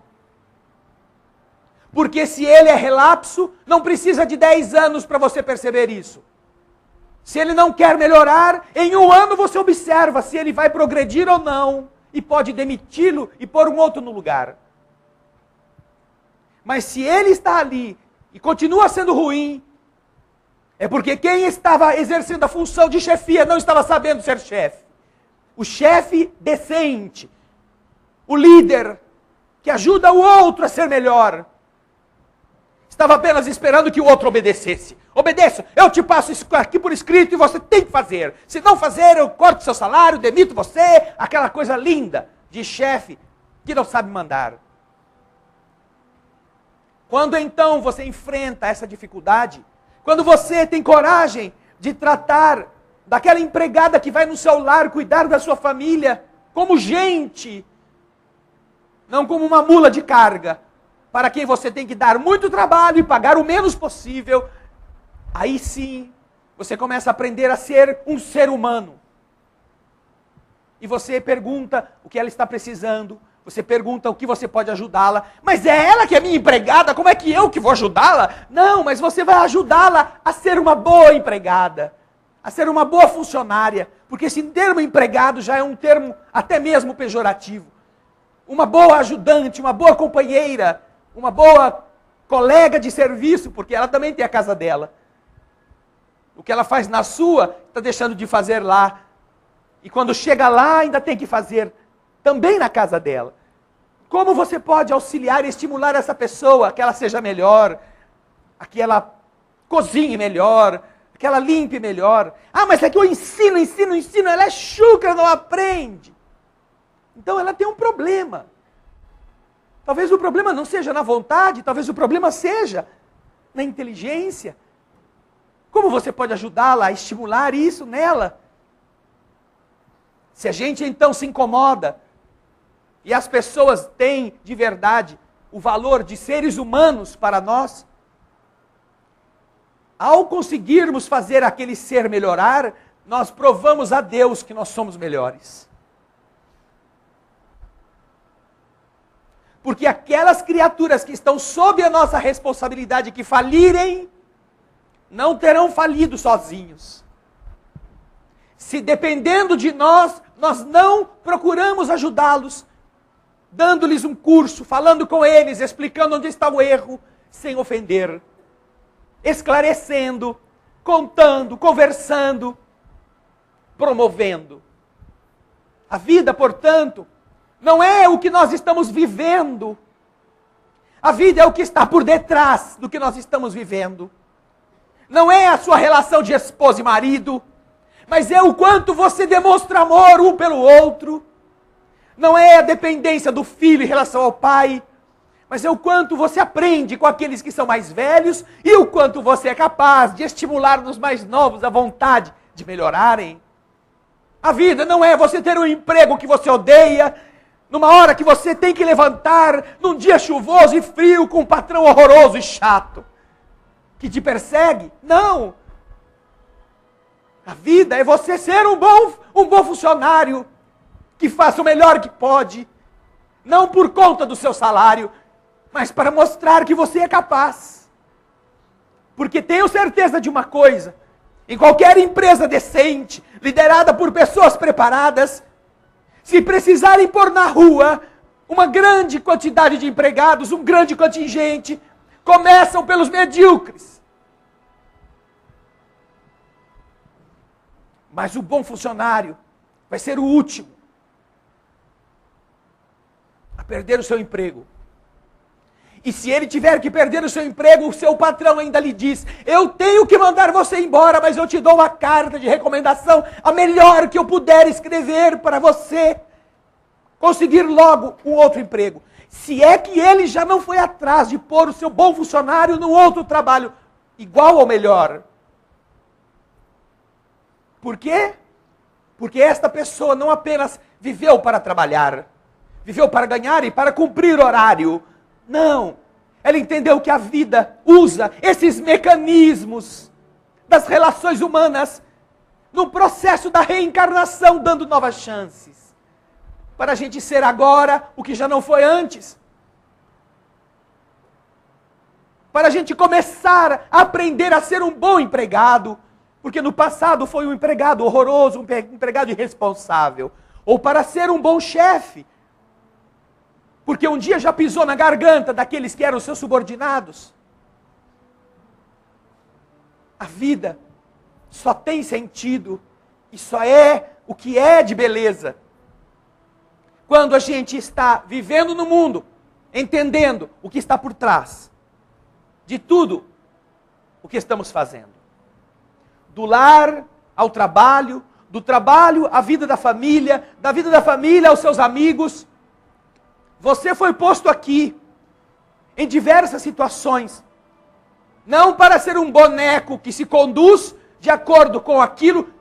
Porque se ele é relapso, não precisa de 10 anos para você perceber isso. Se ele não quer melhorar, em 1 ano você observa se ele vai progredir ou não, e pode demiti-lo e pôr um outro no lugar. Mas se ele está ali e continua sendo ruim, é porque quem estava exercendo a função de chefia não estava sabendo ser chefe. O chefe decente, o líder que ajuda o outro a ser melhor, estava apenas esperando que o outro obedecesse. Obedeça, eu te passo isso aqui por escrito e você tem que fazer. Se não fazer, eu corto seu salário, demito você. Aquela coisa linda de chefe que não sabe mandar. Quando então você enfrenta essa dificuldade, quando você tem coragem de tratar daquela empregada que vai no seu lar cuidar da sua família como gente, não como uma mula de carga, para quem você tem que dar muito trabalho e pagar o menos possível, aí sim você começa a aprender a ser um ser humano. E você pergunta o que ela está precisando, você pergunta o que você pode ajudá-la. Mas é ela que é minha empregada, como é que eu que vou ajudá-la? Não, mas você vai ajudá-la a ser uma boa empregada, a ser uma boa funcionária. Porque esse termo empregado já é um termo até mesmo pejorativo. Uma boa ajudante, uma boa companheira, uma boa colega de serviço, porque ela também tem a casa dela. O que ela faz na sua, está deixando de fazer lá. E quando chega lá, ainda tem que fazer também na casa dela. Como você pode auxiliar e estimular essa pessoa, que ela seja melhor, a que ela cozinhe melhor, a que ela limpe melhor. Ah, mas é que eu ensino, ela é chucra, não aprende. Então ela tem um problema. Talvez o problema não seja na vontade, talvez o problema seja na inteligência. Como você pode ajudá-la a estimular isso nela? Se a gente então se incomoda, e as pessoas têm de verdade o valor de seres humanos para nós, ao conseguirmos fazer aquele ser melhorar, nós provamos a Deus que nós somos melhores. Porque aquelas criaturas que estão sob a nossa responsabilidade, que falirem, não terão falido sozinhos. Se dependendo de nós, nós não procuramos ajudá-los, dando-lhes um curso, falando com eles, explicando onde está o erro, sem ofender, esclarecendo, contando, conversando, promovendo. A vida, portanto, não é o que nós estamos vivendo. A vida é o que está por detrás do que nós estamos vivendo. Não é a sua relação de esposa e marido, mas é o quanto você demonstra amor um pelo outro. Não é a dependência do filho em relação ao pai, mas é o quanto você aprende com aqueles que são mais velhos e o quanto você é capaz de estimular nos mais novos a vontade de melhorarem. A vida não é você ter um emprego que você odeia, numa hora que você tem que levantar, num dia chuvoso e frio, com um patrão horroroso e chato, que te persegue. Não! A vida é você ser um bom funcionário, que faça o melhor que pode, não por conta do seu salário, mas para mostrar que você é capaz. Porque tenho certeza de uma coisa, em qualquer empresa decente, liderada por pessoas preparadas, se precisarem pôr na rua uma grande quantidade de empregados, um grande contingente, começam pelos medíocres. Mas o bom funcionário vai ser o último a perder o seu emprego. E se ele tiver que perder o seu emprego, o seu patrão ainda lhe diz: eu tenho que mandar você embora, mas eu te dou uma carta de recomendação, a melhor que eu puder escrever para você conseguir logo um outro emprego. Se é que ele já não foi atrás de pôr o seu bom funcionário num outro trabalho igual ou melhor. Por quê? Porque esta pessoa não apenas viveu para trabalhar, viveu para ganhar e para cumprir horário. Não, ela entendeu que a vida usa esses mecanismos das relações humanas no processo da reencarnação, dando novas chances, para a gente ser agora o que já não foi antes, para a gente começar a aprender a ser um bom empregado, porque no passado foi um empregado horroroso, um empregado irresponsável, ou para ser um bom chefe, porque um dia já pisou na garganta daqueles que eram seus subordinados. A vida só tem sentido e só é o que é de beleza quando a gente está vivendo no mundo, entendendo o que está por trás de tudo o que estamos fazendo. Do lar ao trabalho, do trabalho à vida da família, da vida da família aos seus amigos. Você foi posto aqui, em diversas situações, não para ser um boneco que se conduz de acordo com aquilo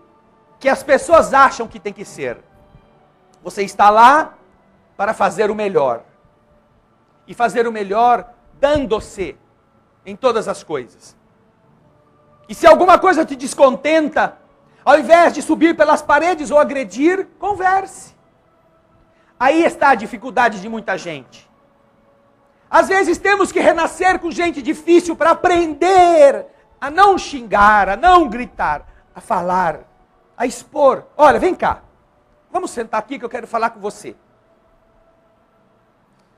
que as pessoas acham que tem que ser. Você está lá para fazer o melhor. E fazer o melhor dando-se em todas as coisas. E se alguma coisa te descontenta, ao invés de subir pelas paredes ou agredir, converse. Aí está a dificuldade de muita gente. Às vezes temos que renascer com gente difícil para aprender a não xingar, a não gritar, a falar, a expor. Olha, vem cá. Vamos sentar aqui que eu quero falar com você.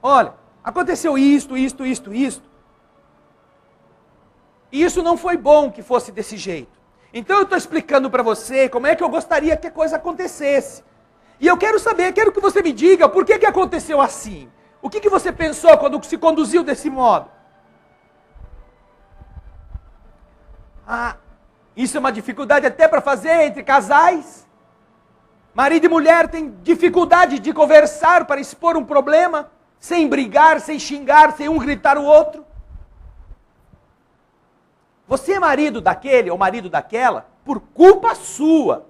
Olha, aconteceu isto. E isso não foi bom que fosse desse jeito. Então eu estou explicando para você como é que eu gostaria que a coisa acontecesse. E eu quero saber, quero que você me diga por que aconteceu assim. O que você pensou quando se conduziu desse modo? Isso é uma dificuldade até para fazer entre casais. Marido e mulher têm dificuldade de conversar para expor um problema, sem brigar, sem xingar, sem um gritar o outro. Você é marido daquele ou marido daquela por culpa sua.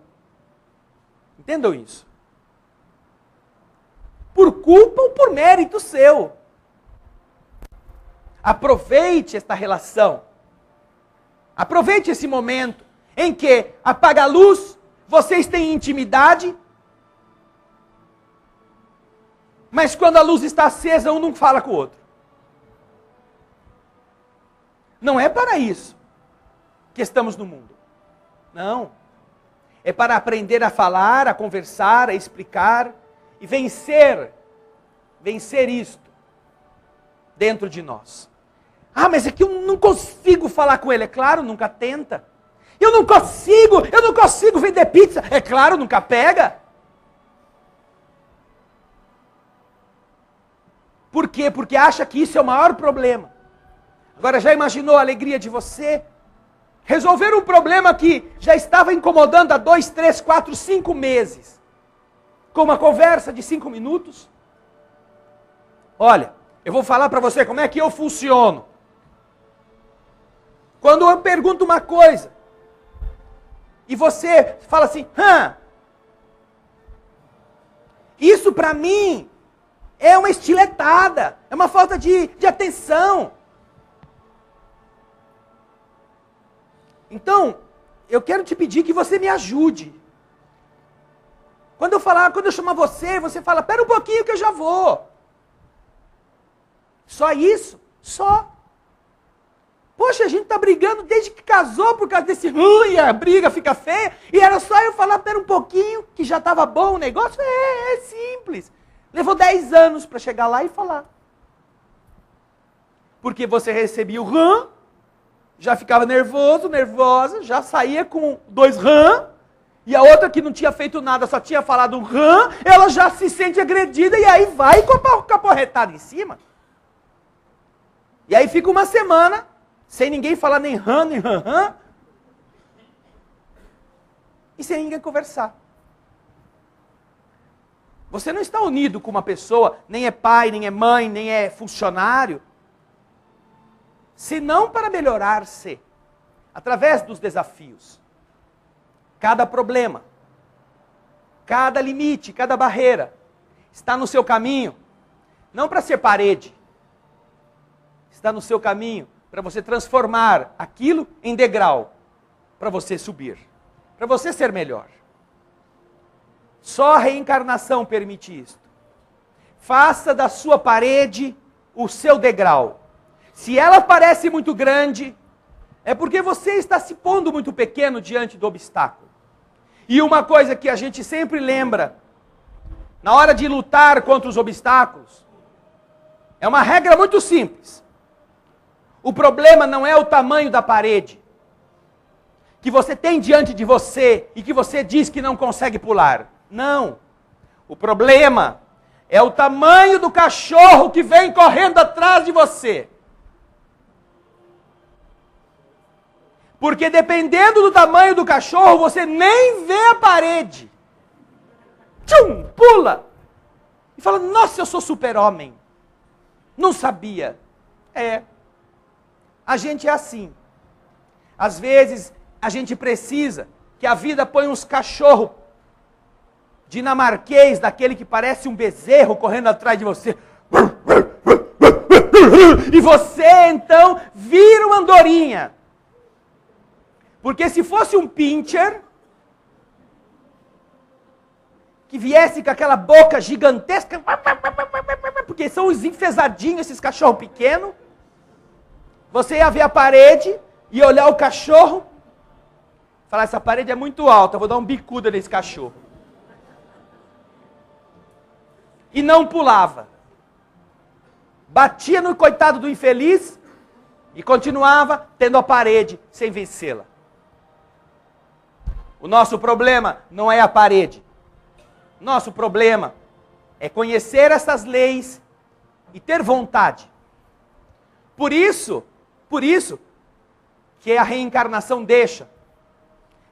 Entendam isso. Por culpa ou por mérito seu. Aproveite esta relação. Aproveite esse momento em que apaga a luz, vocês têm intimidade, mas quando a luz está acesa, um não fala com o outro. Não é para isso que estamos no mundo. Não. É para aprender a falar, a conversar, a explicar e vencer isto dentro de nós. Mas é que eu não consigo falar com ele. É claro, nunca tenta. Eu não consigo vender pizza. É claro, nunca pega. Por quê? Porque acha que isso é o maior problema. Agora, já imaginou a alegria de você resolver um problema que já estava incomodando há 2, 3, 4, 5 meses? Com uma conversa de 5 minutos? Olha, eu vou falar para você como é que eu funciono. Quando eu pergunto uma coisa, e você fala assim, isso para mim é uma estiletada, é uma falta de atenção. Então, eu quero te pedir que você me ajude. Quando eu chamar você, você fala, espera um pouquinho que eu já vou. Só isso? Só. Poxa, a gente está brigando desde que casou por causa desse ruim, a briga fica feia, e era só eu falar, espera um pouquinho, que já estava bom o negócio. É simples. Levou 10 anos para chegar lá e falar. Porque você recebia o rã, já ficava nervoso, nervosa, já saía com 2 rã, e a outra que não tinha feito nada, só tinha falado um rã, ela já se sente agredida e aí vai com a caporretada em cima. E aí fica uma semana, sem ninguém falar nem rã, nem rã, e sem ninguém conversar. Você não está unido com uma pessoa, nem é pai, nem é mãe, nem é funcionário, senão para melhorar-se, através dos desafios. Cada problema, cada limite, cada barreira, está no seu caminho, não para ser parede, está no seu caminho para você transformar aquilo em degrau, para você subir, para você ser melhor. Só a reencarnação permite isto. Faça da sua parede o seu degrau. Se ela parece muito grande, é porque você está se pondo muito pequeno diante do obstáculo. E uma coisa que a gente sempre lembra, na hora de lutar contra os obstáculos, é uma regra muito simples. O problema não é o tamanho da parede que você tem diante de você e que você diz que não consegue pular. Não. O problema é o tamanho do cachorro que vem correndo atrás de você. Porque dependendo do tamanho do cachorro, você nem vê a parede. Tchum, pula. E fala, nossa, eu sou super-homem. Não sabia. A gente é assim. Às vezes, a gente precisa que a vida ponha uns cachorros dinamarquês, daquele que parece um bezerro correndo atrás de você. E você, então, vira uma andorinha. Porque se fosse um pincher, que viesse com aquela boca gigantesca, porque são os enfesadinhos, esses cachorros pequenos, você ia ver a parede e olhar o cachorro, falar, essa parede é muito alta, vou dar um bicuda nesse cachorro. E não pulava. Batia no coitado do infeliz e continuava tendo a parede sem vencê-la. O nosso problema não é a parede. Nosso problema é conhecer essas leis e ter vontade. Por isso que a reencarnação deixa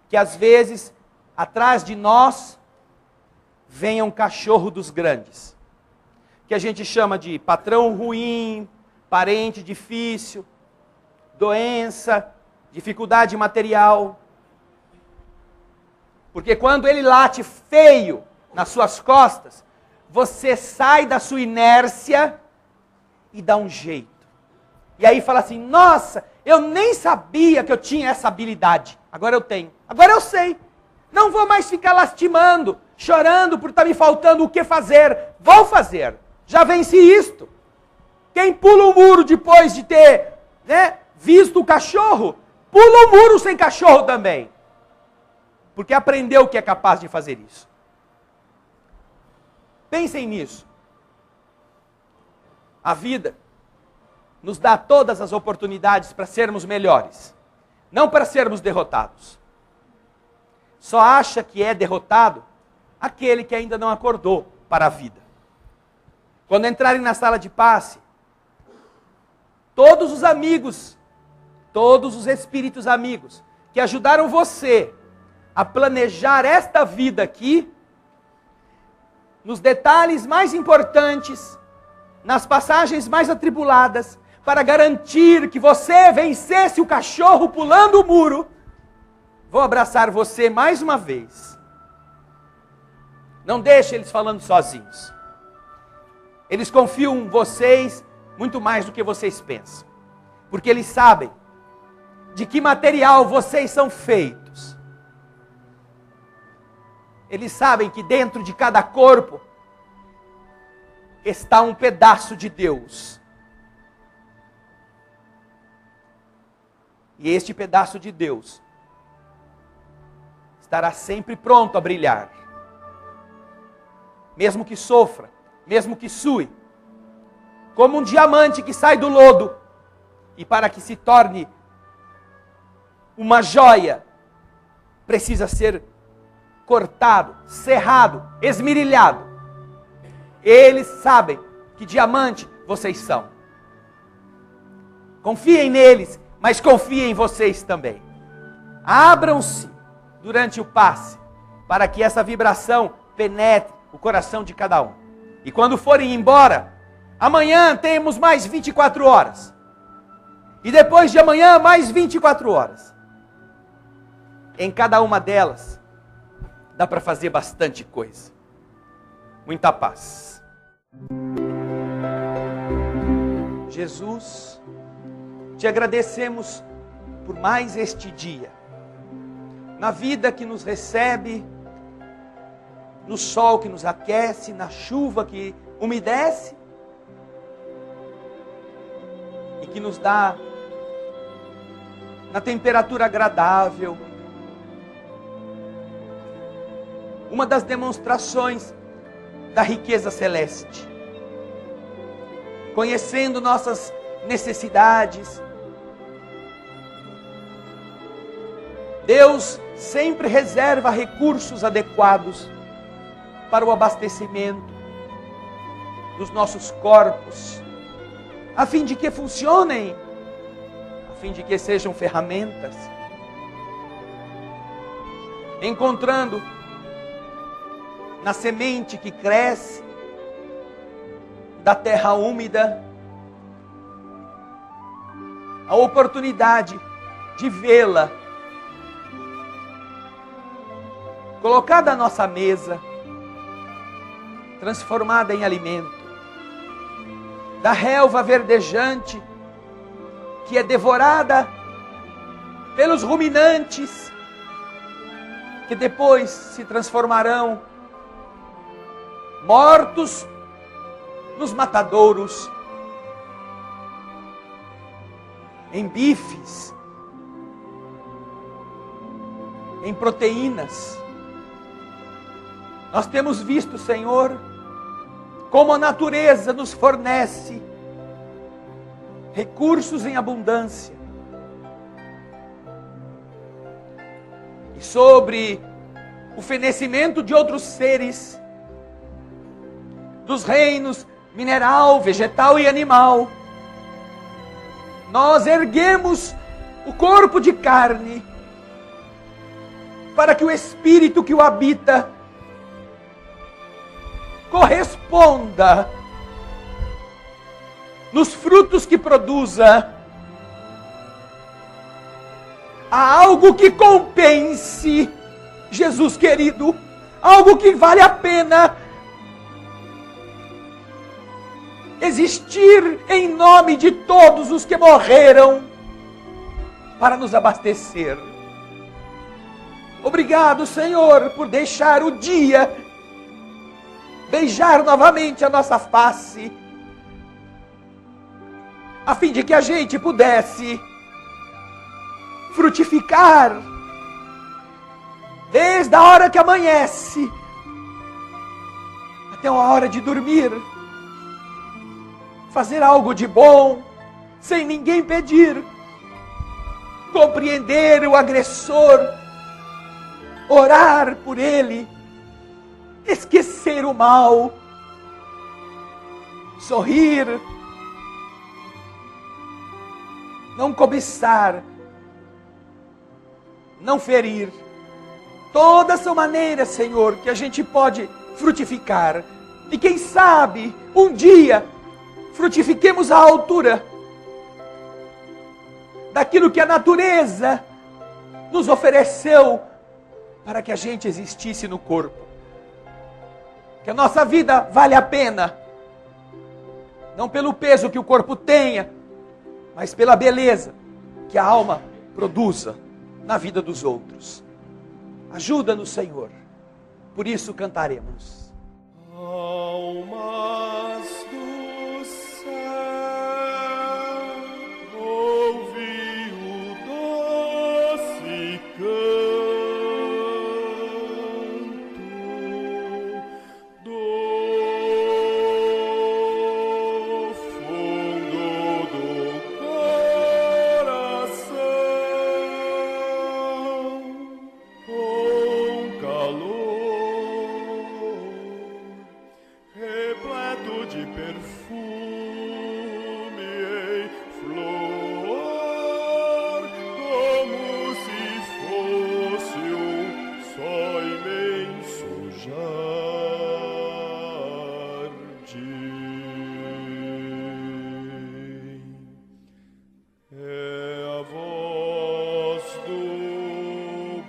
que às vezes atrás de nós venha um cachorro dos grandes, que a gente chama de patrão ruim, parente difícil, doença, dificuldade material. Porque quando ele late feio nas suas costas, você sai da sua inércia e dá um jeito. E aí fala assim, nossa, eu nem sabia que eu tinha essa habilidade. Agora eu tenho. Agora eu sei. Não vou mais ficar lastimando, chorando por estar me faltando o que fazer. Vou fazer. Já venci isto. Quem pula o muro depois de ter visto o cachorro, pula o muro sem cachorro também. Porque aprendeu que é capaz de fazer isso. Pensem nisso. A vida nos dá todas as oportunidades para sermos melhores, não para sermos derrotados. Só acha que é derrotado aquele que ainda não acordou para a vida. Quando entrarem na sala de passe, todos os amigos, todos os espíritos amigos que ajudaram você a planejar esta vida aqui, nos detalhes mais importantes, nas passagens mais atribuladas, para garantir que você vencesse o cachorro pulando o muro, vou abraçar você mais uma vez. Não deixe eles falando sozinhos. Eles confiam em vocês muito mais do que vocês pensam. Porque eles sabem de que material vocês são feitos. Eles sabem que dentro de cada corpo está um pedaço de Deus. E este pedaço de Deus estará sempre pronto a brilhar. Mesmo que sofra, mesmo que sue. Como um diamante que sai do lodo. E para que se torne uma joia, precisa ser cortado, serrado, esmerilhado. Eles sabem que diamante vocês são. Confiem neles, mas confiem em vocês também. Abram-se durante o passe, para que essa vibração penetre o coração de cada um. E quando forem embora, amanhã temos mais 24 horas. E depois de amanhã, mais 24 horas. Em cada uma delas, dá para fazer bastante coisa. Muita paz. Jesus, te agradecemos por mais este dia. Na vida que nos recebe, no sol que nos aquece, na chuva que umedece e que nos dá na temperatura agradável. Uma das demonstrações da riqueza celeste. Conhecendo nossas necessidades. Deus sempre reserva recursos adequados para o abastecimento dos nossos corpos, a fim de que funcionem, a fim de que sejam ferramentas, encontrando na semente que cresce da terra úmida a oportunidade de vê-la colocada à nossa mesa, transformada em alimento, da relva verdejante que é devorada pelos ruminantes, que depois se transformarão mortos nos matadouros, em bifes, em proteínas. Nós temos visto, Senhor, como a natureza nos fornece recursos em abundância. E sobre o fenecimento de outros seres, dos reinos mineral, vegetal e animal, nós erguemos o corpo de carne, para que o Espírito que o habita corresponda nos frutos que produza a algo que compense, Jesus querido, algo que vale a pena existir em nome de todos os que morreram para nos abastecer. Obrigado, Senhor, por deixar o dia beijar novamente a nossa face, a fim de que a gente pudesse frutificar desde a hora que amanhece até a hora de dormir, fazer algo de bom sem ninguém pedir, compreender o agressor, orar por ele, esquecer o mal, sorrir, não cobiçar, não ferir. Todas são maneiras, Senhor, que a gente pode frutificar. E quem sabe, um dia, frutifiquemos à altura daquilo que a natureza nos ofereceu para que a gente existisse no corpo. Que a nossa vida vale a pena, não pelo peso que o corpo tenha, mas pela beleza que a alma produza na vida dos outros. Ajuda-nos, Senhor, Por isso cantaremos. Almas do céu, ouvi o doce canto do fundo do coração, com calor repleto de perfume em flor, como se fosse um só imenso jardim. É a voz do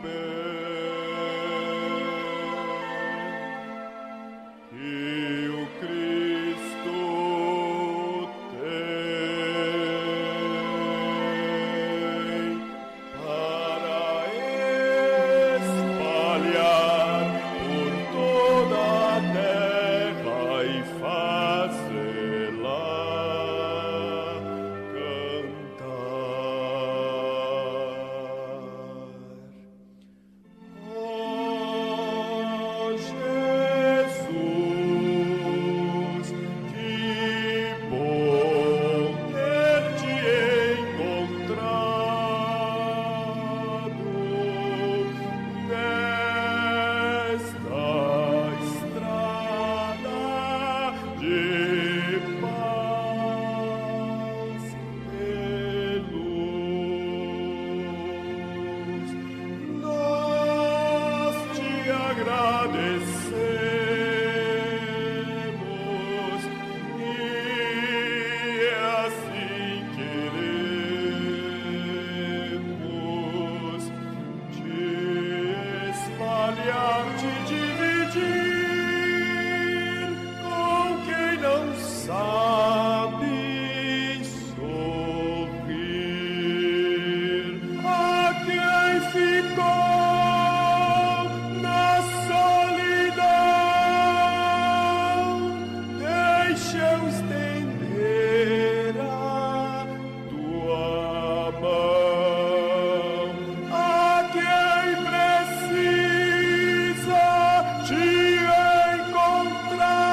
bem que o Cristo tem para espalhar por toda a terra e fazê-la cantar. Oh, Jesus, que bom ter-te encontrado nesta estrada de paz e luz. Nós te agradecemos e assim queremos te espalhar, te dividir com quem não sabe sorrir, a quem ficou na solidão. Deixa eu estender a tua mão a quem precisa te encontrar.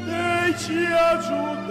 Deixe ajudar